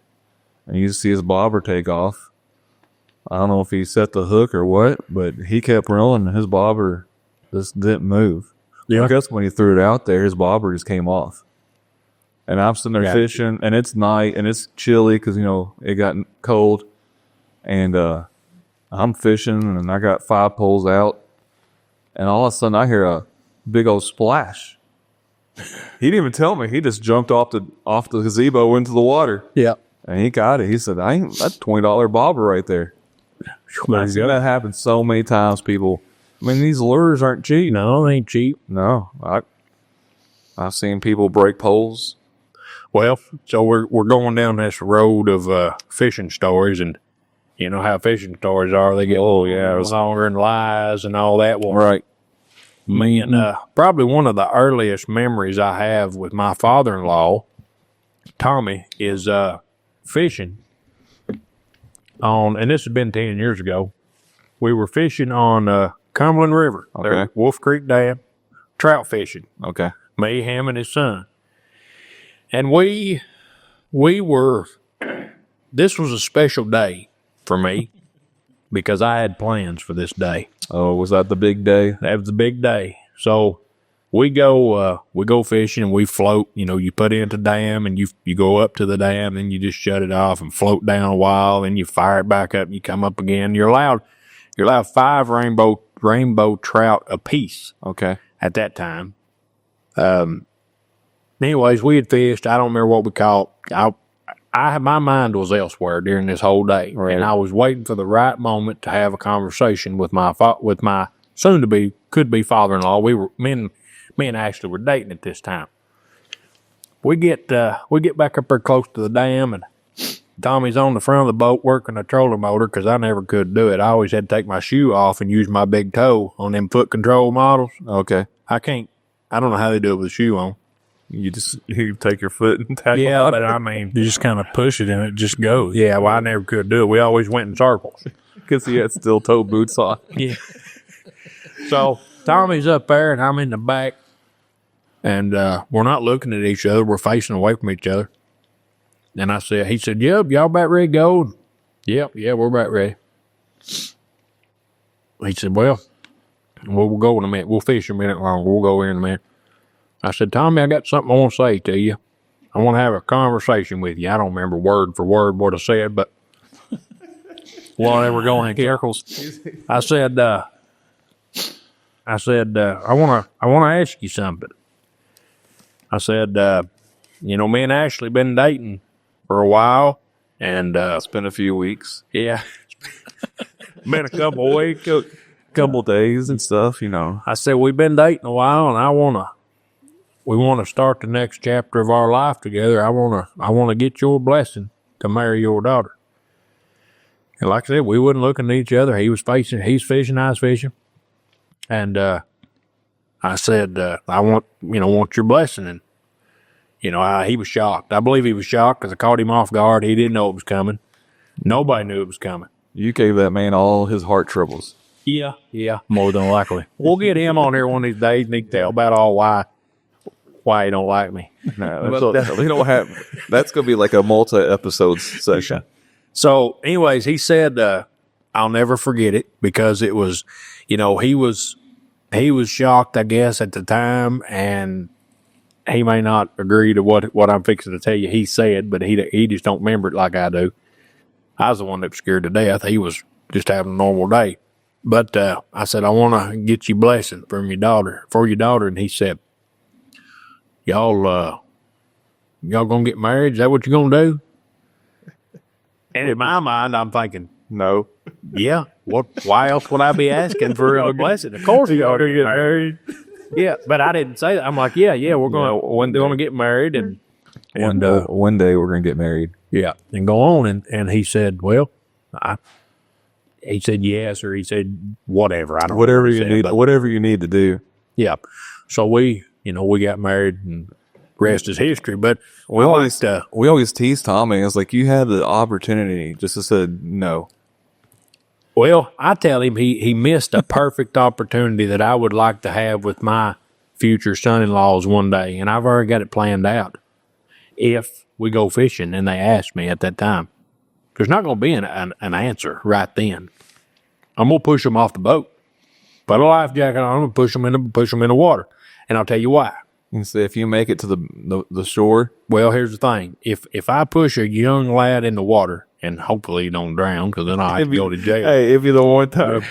and you see his bobber take off. I don't know if he set the hook or what, but he kept rolling, and his bobber just didn't move. Yeah. I guess when he threw it out there, his bobber just came off. And I'm sitting there fishing, and it's night, and it's chilly because, it got cold. and I'm fishing, and I got 5 poles out, and all of a sudden I hear a big old splash. He didn't even tell me. He just jumped off the gazebo into the water. Yeah. And he got it. He said, that's $20 bobber right there. I've seen that happen so many times, people. I mean, these lures aren't cheap. No, they ain't cheap. No. I've seen people break poles. Well, so we're going down this road of fishing stories, and you know how fishing stories are. They get longer and lies and all that. Well, Right. me and probably one of the earliest memories I have with my father-in-law, Tommy, is fishing on, and this has been 10 years ago. We were fishing on Cumberland River, there Okay. at Wolf Creek Dam, trout fishing. Okay. Me, him, and his son. And we were, this was a special day for me because I had plans for this day. Oh, was that the big day? That was the big day. So we go fishing and we float. You know, you put into the dam and you go up to the dam, and you just shut it off and float down a while, and you fire it back up and you come up again. You're allowed 5 rainbow trout apiece Okay. at that time. Anyways, we had fished. I don't remember what we caught. My mind was elsewhere during this whole day, Right. and I was waiting for the right moment to have a conversation with my soon to be could be father-in-law. Me and Ashley were dating at this time. We get back up there close to the dam, and Tommy's on the front of the boat working a trolling motor because I never could do it. I always had to take my shoe off and use my big toe on them foot control models. Okay. I don't know how they do it with a shoe on. You take your foot and tackle. Yeah, but I mean, You just kind of push it and it just goes. yeah, well, I never could do it. We always went in circles. Because he had steel toe boots on. Yeah. So Tommy's up there and I'm in the back, and we're not looking at each other. We're facing away from each other. And he said, "Yep, y'all about ready to go?" Yep, yeah, we're about ready. He said, "Well, we'll go in a minute. We'll fish a minute longer. We'll go in a minute." I said, "Tommy, I got something I want to say to you. I want to have a conversation with you." I don't remember word for word what I said, but whatever, going in circles. I said, I want to ask you something. I said, me and Ashley been dating for a while, and It's been a few weeks. yeah, been a couple of weeks. Couple days and stuff, I said, we've been dating a while, and we want to start the next chapter of our life together. I want to get your blessing to marry your daughter. And like I said, we wasn't looking at each other. He's fishing, I was fishing. And, I said, I want your blessing. And, he was shocked. I believe he was shocked because I caught him off guard. He didn't know it was coming. Nobody knew it was coming. You gave that man all his heart troubles. Yeah. More than likely. We'll get him on here one of these days and he can tell about all why he don't like me. No, we don't have. That's gonna be like a multi-episodes session. So, anyways, he said, I'll never forget it because it was, he was shocked, I guess, at the time, and he may not agree to what I'm fixing to tell you. He said, but he just don't remember it like I do. I was the one that was scared to death. He was just having a normal day. But I said, I want to get you blessing for your daughter, and he said, y'all gonna get married? Is that what you're gonna do? And in my mind, I'm thinking, No. yeah. Why else would I be asking for a blessing? Of course, you're gonna get married. Yeah, but I didn't say that. I'm like, yeah, we're gonna get married, and One day we're gonna get married. yeah, and go on. And he said, well, he said yes, or he said whatever. I don't know Whatever what he you said, need. but Whatever you need to do. yeah. So we got married, and rest is history. But We always tease Tommy. It's like you had the opportunity just to say no. well, I tell him he missed a perfect opportunity that I would like to have with my future son-in-laws one day, and I've already got it planned out. If we go fishing, and they ask me at that time, there's not going to be an answer right then. I'm going to push them off the boat, put a life jacket on them, and push them in the water, and I'll tell you why. And say if you make it to the shore, Well, here's the thing: if I push a young lad in the water and hopefully you don't drown, because then I have to go to jail. Hey, if you're the one time,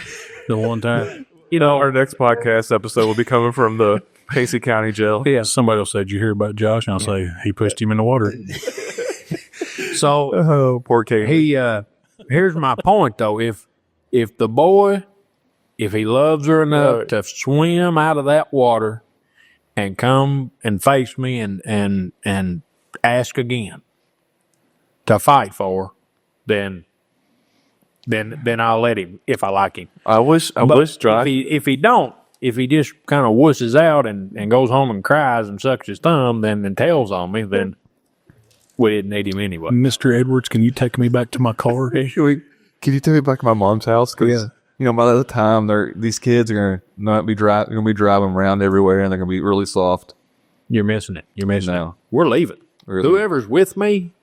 The one time, our next podcast episode will be coming from the Pacey County Jail. yeah, somebody will say, "Did you hear about Josh?" And I'll say, "He pushed him in the water." So Oh, poor Katie. he, here's my point though. If the boy, if he loves her enough to swim out of that water and come and face me and ask again to fight for her, then I'll let him if I like him. I wish Josh. If he don't, if he just kind of wusses out and goes home and cries and sucks his thumb, then tells on me, then we didn't need him anyway. Mr. Edwards, can you take me back to my car? Can you take me back to my mom's house? 'Cause, by the time these kids are gonna be driving around everywhere, and they're gonna be really soft. You're missing it. You're missing No. it. We're leaving. Really? Whoever's with me,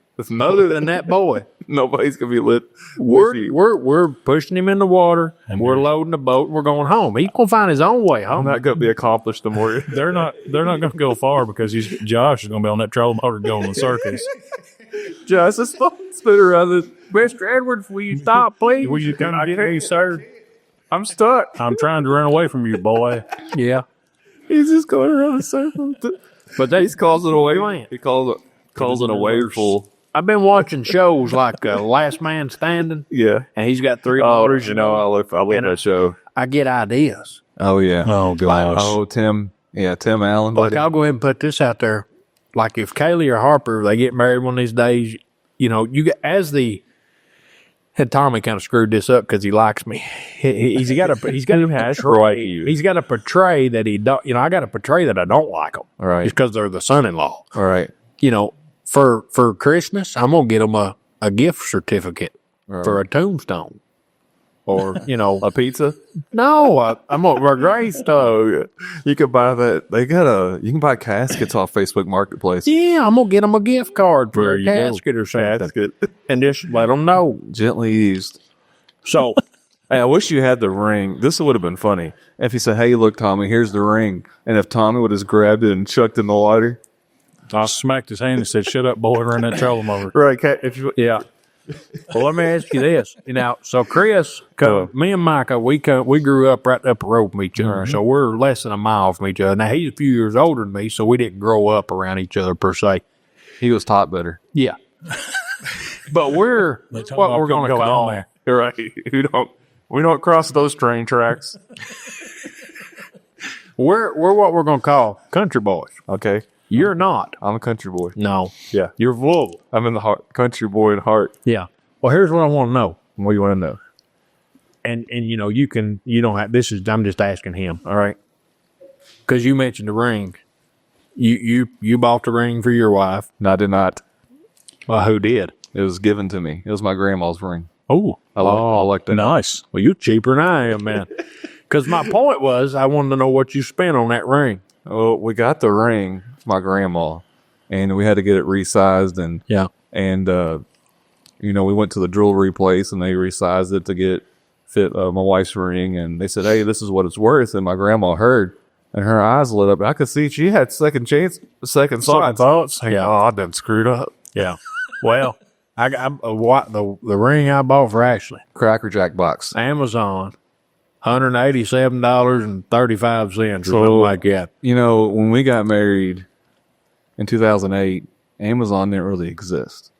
other than that boy, Nobody's gonna be lit. we're pushing him in the water. And we're loading the boat. And we're going home. He's gonna find his own way home. I'm not gonna be accomplished no more. They're not going to go far because Josh is going to be on that trolling motor going to circus. Josh, let's spin around this. Mr. Edwards, will you stop, please? Will you come get me, sir? I'm stuck. I'm trying to run away from you, boy. Yeah, He's just going around in circles. but he's causing a wave. He calls it a wave full. I've been watching shows like Last Man Standing, Yeah. and he's got 3 Oh, motors. I love that show. I get ideas. Oh yeah. Oh, gosh. Oh, Tim Allen. Like, I'll go ahead and put this out there. Like, if Kaylee or Harper, they get married one of these days, you get, and Tommy kind of screwed this up because he likes me. He's got to portray. He's got to portray that he don't. I got to portray that I don't like them. All right. Just because they're the son-in-law. All right. For Christmas, I'm gonna get them a gift certificate for a tombstone, or A pizza? no, I'm gonna Grace. Oh, you can buy that. You can buy caskets off Facebook Marketplace. Yeah, I'm gonna get them a gift card for There a you go. casket or something, Casket. and just let them know. Gently used. So. Hey, I wish you had the ring. This would have been funny if he said, "Hey, look, Tommy, here's the ring," and if Tommy would have just grabbed it and chucked it in the water. I smacked his hand and said, "Shut up, boy, and run that trolling motor." Right. If you, Yeah. Well, let me ask you this. So Chris, me and Micah, we grew up right up the road from each other. So we're less than a mile from each other. Now, he's a few years older than me, so we didn't grow up around each other per se. he was taught better. Yeah. But we're what we're going to go call down there. You're right. We don't cross those train tracks. we're what we're going to call country boys. Okay. You're not. I'm a country boy. No. Yeah. You're Louisville. I'm in the heart, country boy in heart. Yeah. Well, here's what I want to know. What do you want to know? And you don't have, I'm just asking him. All right. Because you mentioned the ring. You bought the ring for your wife. No, I did not. Well, who did? It was given to me. It was my grandma's ring. Oh, I like that. nice. Well, you're cheaper than I am, man. Because my point was, I wanted to know what you spent on that ring. Well, we got the ring from my grandma, and we had to get it resized, and we went to the jewelry place, and they resized it to fit my wife's ring, and they said, "Hey, this is what it's worth." And my grandma heard, and her eyes lit up. I could see she had second thoughts. Yeah. Oh, I done screwed up. Yeah. Well, I got the ring I bought for Ashley. Cracker Jack box. Amazon, $187.35 or something like that. When we got married in 2008, Amazon didn't really exist.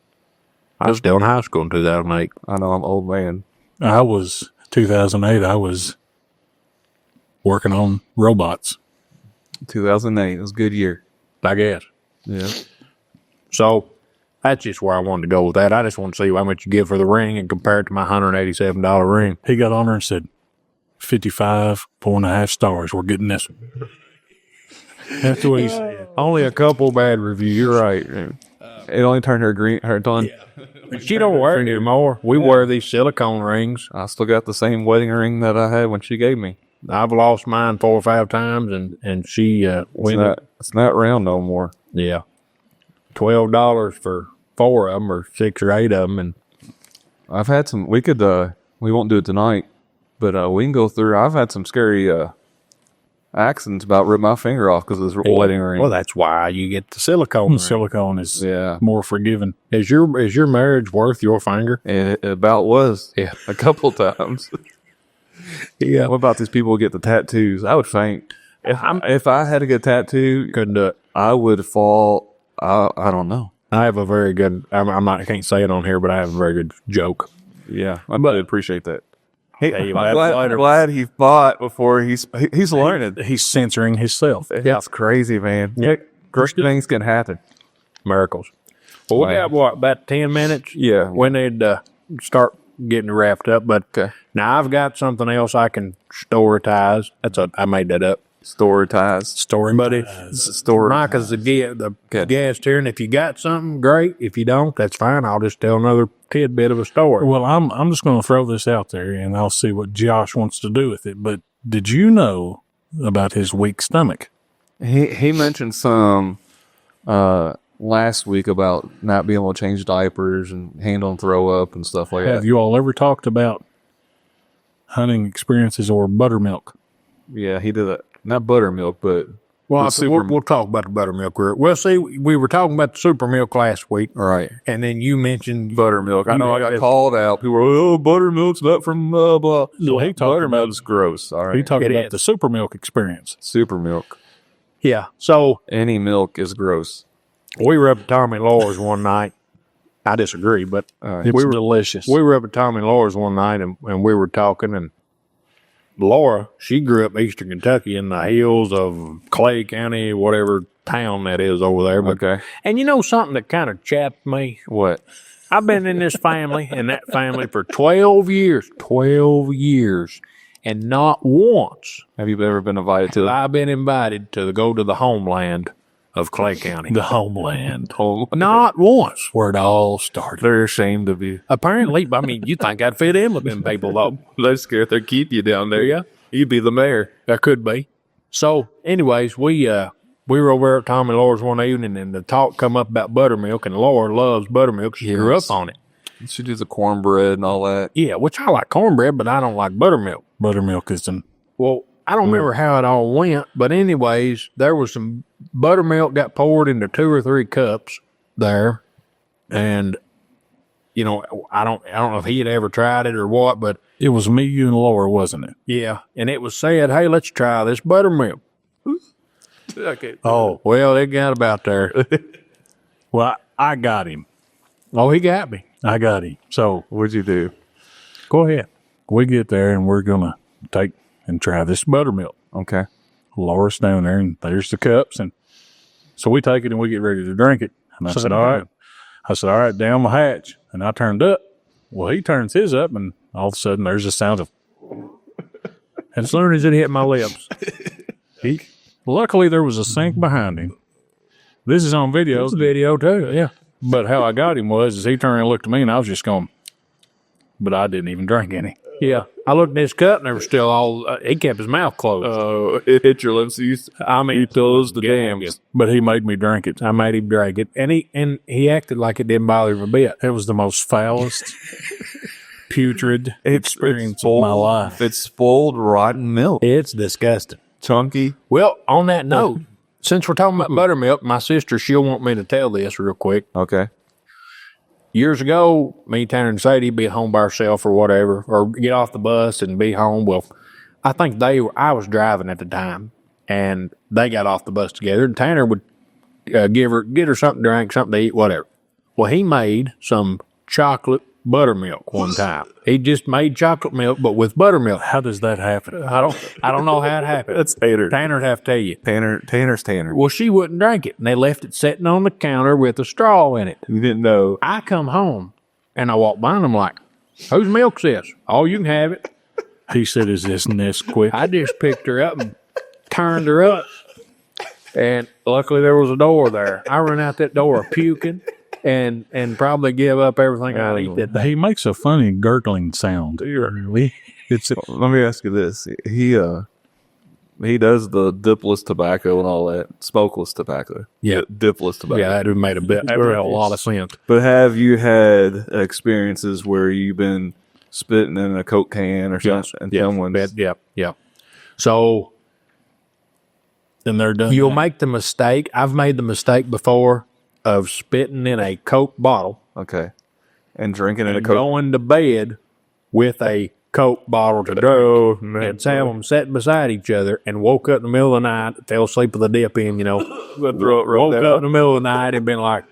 I was still in high school in 2008. I know I'm an old man. I was 2008. I was working on robots. 2008. It was a good year. I guess. Yeah. So that's just where I wanted to go with that. I just want to see how much you give for the ring and compare it to my $187 ring. He got on there and said, 55.5 stars. We're getting this one. That's what he said. Only a couple bad reviews. You're right. It only turned her green. Her done. She don't wear it anymore. We wear these silicone rings. I still got the same wedding ring that I had when she gave me. I've lost mine 4 or 5 times, and she It's not round no more. Yeah, $12 for 4 of them or 6 or 8 of them, and I've had some. We could. We won't do it tonight, but we can go through. I've had some scary accidents about ripped my finger off because of this wedding ring. Well, that's why you get the silicone ring. Silicone is Yeah. more forgiving. Is your marriage worth your finger? It about was. Yeah. A couple times. Yeah. What about these people who get the tattoos? I would faint. If I had to get a tattoo, Couldn't do it. I would fall. I don't know. I have a very good. I can't say it on here, but I have a very good joke. Yeah, I really appreciate that. Hey, Hey, glad he fought before he's learning. He's censoring himself. It's crazy, man. Yeah, great things can happen. Miracles. Well, we got about 10 minutes. Yeah. we need to start getting wrapped up. But Okay. now I've got something else I can storitize. I made that up. Story ties. Story, But Story. Micah's the Good. guest here, and if you got something, great. If you don't, that's fine. I'll just tell another tidbit of a story. Well, I'm just going to throw this out there, and I'll see what Josh wants to do with it. But did you know about his weak stomach? He mentioned some last week about not being able to change diapers and handle and throw up and stuff like Have that. you all ever talked about hunting experiences or buttermilk? Yeah, he did that. Not buttermilk, but Well, the we'll talk about the buttermilk. Well, see, we were talking about the super milk last week, right. and then you mentioned Buttermilk. I know I got It's- called out. People were, oh, buttermilk's not from blah. Well, he talked Buttermilk's gross. All right. He talked It about is. the super milk experience. Super milk. Yeah. So Any milk is gross. we were up at Tommy Laura's one night. I disagree, but It's delicious. we were up at Tommy Laura's one night, and we were talking, and Laura, she grew up Eastern Kentucky in the hills of Clay County, whatever town that is over there. But, Okay. And you know something that kind of chapped me? What? I've been in this family and that family for 12 years. 12 years. And not once Have you ever been invited to I've been invited to go to the homeland of Clay County. the homeland, Not once. where it all started. They're ashamed of you. Apparently, I mean, you think I'd fit in with them people, though. They're scared they'll keep you down there. Yeah. You'd be the mayor. That could be. So, anyways, we were over at Tommy Laura's one evening, and the talk come up about buttermilk, and Laura loves buttermilk. She grew Yes. up on it. She does the cornbread and all that. Yeah, which I like cornbread, but I don't like buttermilk. Buttermilk is an Well, I don't remember how it all went, but anyways, there was some buttermilk got poured into 2 or 3 cups there, and you know, I don't know if he had ever tried it or what, but It was me, you, and Laura, wasn't it? yeah, and it was said, "Hey, let's try this buttermilk." Oh, well, it got about there. Well, I got him. Oh, he got me. I got him. So What'd you do? Go ahead. we get there, and we're going to take and try this buttermilk. Okay. Laura's down there, and there's the cups. And so we take it, and we get ready to drink it. And I said, all right, down my hatch. And I turned up. Well, he turns his up, and all of a sudden, there's a sound of, And as soon as it hit my lips, luckily, there was a sink behind him. This is on video. it's a video too. Yeah. But how I got him was he turned and looked at me, and I was just going, but I didn't even drink any. Yeah. I looked in his cup, and there was still all. He kept his mouth closed. Oh, it hit your lips. I mean, he closed the damn. dams. But he made me drink it. I made him drink it, and he acted like it didn't bother him a bit. It was the most foulest, putrid experience of my life. It's spoiled rotten milk. It's disgusting. Chunky. Well, on that note, since we're talking about buttermilk, my sister, she'll want me to tell this real quick. Okay. Years ago, me, Tanner, and Sadie be home by ourselves or whatever, or get off the bus and be home. Well, I think I was driving at the time, and they got off the bus together, and Tanner would get her something to drink, something to eat, whatever. Well, he made some chocolate buttermilk one time. He just made chocolate milk, but with buttermilk. How does that happen? I don't know how it happened. That's Tanner. Tanner'd have to tell you. Tanner's Tanner. Well, she wouldn't drink it, and they left it sitting on the counter with a straw in it. You didn't know. I come home, and I walk by, and I'm like, whose milk's this? Oh, you can have it. He said, is this Nesquik? I just picked her up and turned her up, and luckily there was a door there. I ran out that door puking and probably give up everything I eat that day. He makes a funny gurgling sound. Really? It's Let me ask you this. He does the dipless tobacco and all that. Smokeless tobacco. Yeah. Dipless tobacco. Yeah, that would have made a lot of sense. But have you had experiences where you've been spitting in a Coke can or something? And someone's Yeah. So Then they're done. You'll make the mistake. I've made the mistake before of spitting in a Coke bottle Okay. And drinking in a and Coke. going to bed with a Coke bottle to drink and have them sitting beside each other and woke up in the middle of the night, fell asleep with a dip in, woke up in the middle of the night and been like,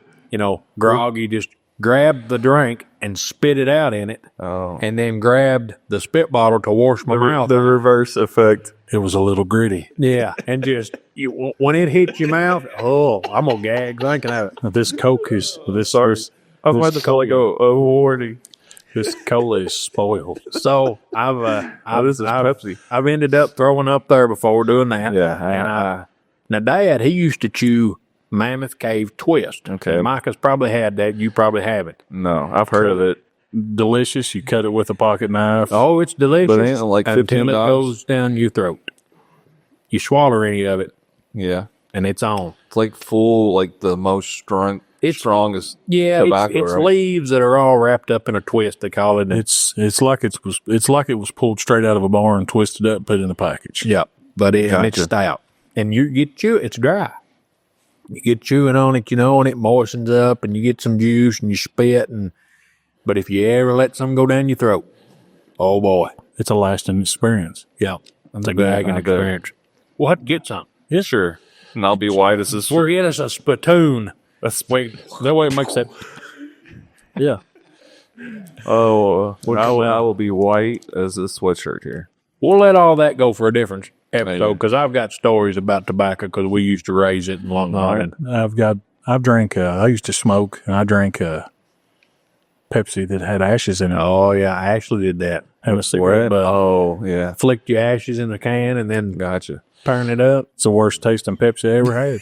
groggy, just grabbed the drink and spit it out in it, and then grabbed the spit bottle to wash my mouth. The reverse effect. It was a little gritty. Yeah, and just when it hits your mouth, I'm gonna gag thinking of it. This Coke is I'm about to call it a warning. this cola is spoiled. So This is Pepsi. I've ended up throwing up there before doing that. Yeah. Now, Dad, he used to chew Mammoth Cave Twist. Okay. And Micah's probably had that. You probably haven't. No, I've heard of it. Delicious. You cut it with a pocket knife. Oh, it's delicious. But ain't it like until it $15? goes down your throat. You swallow any of it, Yeah. and it's on. It's like full, like the most strongest tobacco. It's right? leaves that are all wrapped up in a twist. They call it. It's like it was pulled straight out of a bar and twisted up, and put in a package. Yep, but and it's Gotcha. stout, and you get it's dry. You get chewing on it, and it moistens up, and you get some juice, and you spit, but if you ever let some go down your throat, oh boy, It's a lasting experience. yeah, it's a gagging experience. We'll have to get some. Yes, sir. And I'll be white as this. We'll get us a spittoon. That way it makes that. Yeah. Oh, I will be white as this sweatshirt here. We'll let all that go for a different episode because I've got stories about tobacco because we used to raise it in Long Island. I used to smoke, and I drank Pepsi that had ashes in it. Oh yeah, I actually did that. Have a cigarette, but Oh, yeah. Flicked your ashes in the can and then Gotcha. turn it up. it's the worst tasting Pepsi I ever had.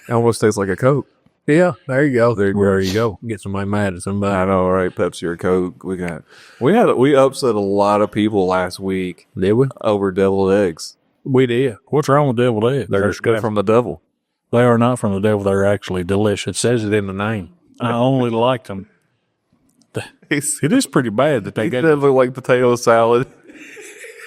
It almost tastes like a Coke. Yeah, there you go. There you go. Get somebody mad at somebody. I know, right? Pepsi or Coke. We upset a lot of people last week Did we? over deviled eggs. We did. What's wrong with deviled eggs? They're from the devil. They are not from the devil. They're actually It delicious. says it in the name. I only liked them. It is pretty bad that they They get. look like potato salad.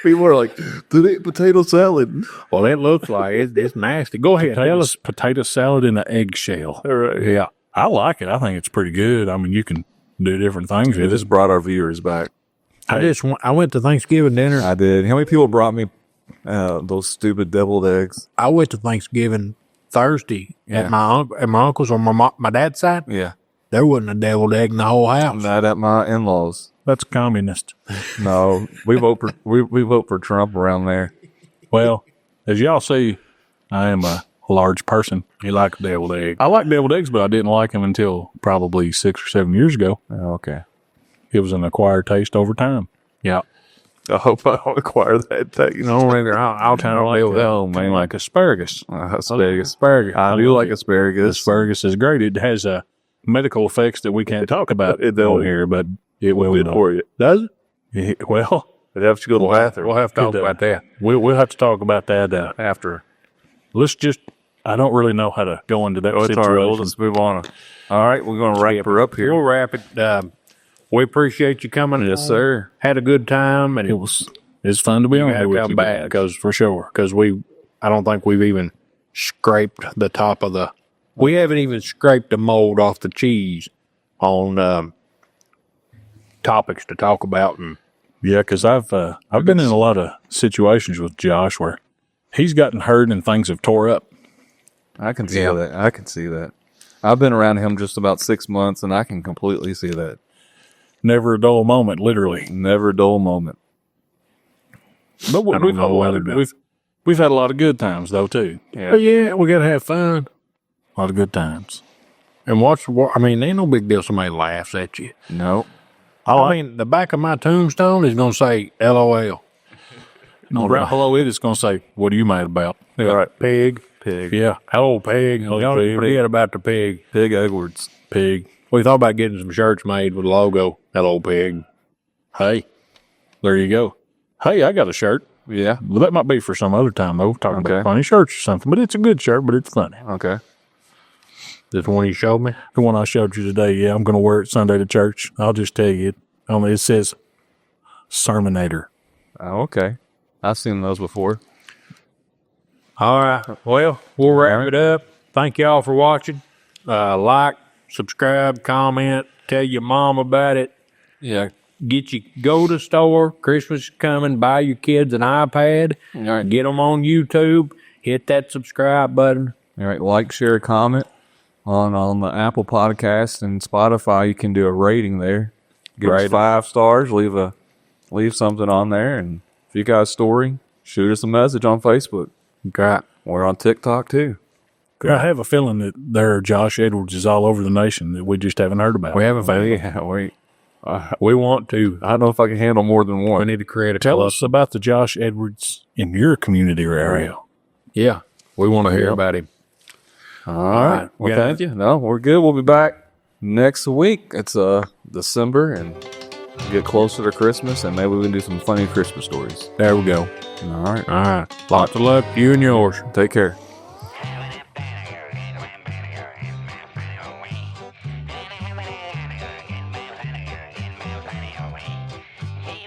People are like, "Did they eat potato salad?" Well, it looks like it's nasty. Go ahead. Tell us. Potato salad in an eggshell. Right. Yeah. I like it. I think it's pretty good. I mean, you can do different things with This it. brought our viewers back. I went to Thanksgiving dinner. I did. How many people brought me those stupid deviled eggs? I went to Thanksgiving Thursday Yeah. at my uncle's or my dad's side. Yeah. There wasn't a deviled egg in the whole house. Not at my in-laws. That's communist. No, we vote for we vote for Trump around there. Well, as y'all see, I am a large person. You like a deviled egg? I like deviled eggs, but I didn't like them until probably 6 or 7 years ago. Oh, okay. It was an acquired taste over time. Yeah. I hope I don't acquire that taste. I'll kind of like Oh man, Like asparagus. asparagus. I do like asparagus. Asparagus is great. It has medical effects that we can't talk about It don't. on here, but it will. Good for you. Does it? Well, I'd have to go to the bathroom. We'll have to talk about that. we'll have to talk about that after. Let's just. I don't really know how to go into that Oh, it's situation. all right. We'll just move on. All right, we're going to wrap her up here. We'll wrap it. We appreciate you coming. Yes, sir. Had a good time, and It's fun to be on you here have to with come you back because for sure. Because I don't think we've even scraped the top of the. We haven't even scraped the mold off the cheese on topics to talk about, and Yeah, because I've been in a lot of situations with Josh where he's gotten hurt and things have tore up. I can see that. I can see that. I've been around him just about 6 months, and I can completely see that. Never a dull moment, literally. Never a dull moment. But we've had a lot of good times though too. but yeah, we gotta have fun. A lot of good times. And ain't no big deal. Somebody laughs at you. No. The back of my tombstone is gonna say LOL. No, right below it, it's going to say, "What are you mad about?" All right. Pig. Pig. Yeah. Hello, pig. Don't pig. forget about the pig. Pig Edwards. Pig. We thought about getting some shirts made with a logo. Hello, pig. Hey, there you go. Hey, I got a shirt. Yeah. Well, that might be for some other time though. Talking Okay. about funny shirts or something, but it's a good shirt, but it's funny. Okay. This one you showed me? The one I showed you today, yeah, I'm going to wear it Sunday to church. I'll just tell you, it says Sermonator. Oh, okay. I've seen those before. All right. Well, we'll wrap it up. Thank y'all for watching. Like, subscribe, comment, tell your mom about it. Yeah. Go to the store. Christmas is coming. Buy your kids an iPad. All right. Get them on YouTube. Hit that subscribe button. All right. Like, share, comment on the Apple Podcast and Spotify. You can do a rating there. Give us 5 stars. Leave something on there. And if you got a story, shoot us a message on Facebook. Great. We're on TikTok too. I have a feeling that there Josh Edwards is all over the nation that we just haven't heard about. We haven't found. Yeah, We want to. I don't know if I can handle more than We one. need to create a Tell club. us about the Josh Edwards in your community or area. Yeah. We want to hear about him. All right. Well, Yeah. thank you. No, we're good. We'll be back next week. It's December and get closer to Christmas, and maybe we can do some funny Christmas stories. There we go. All right. All right. Lots of luck to you and yours. Take care. Hey,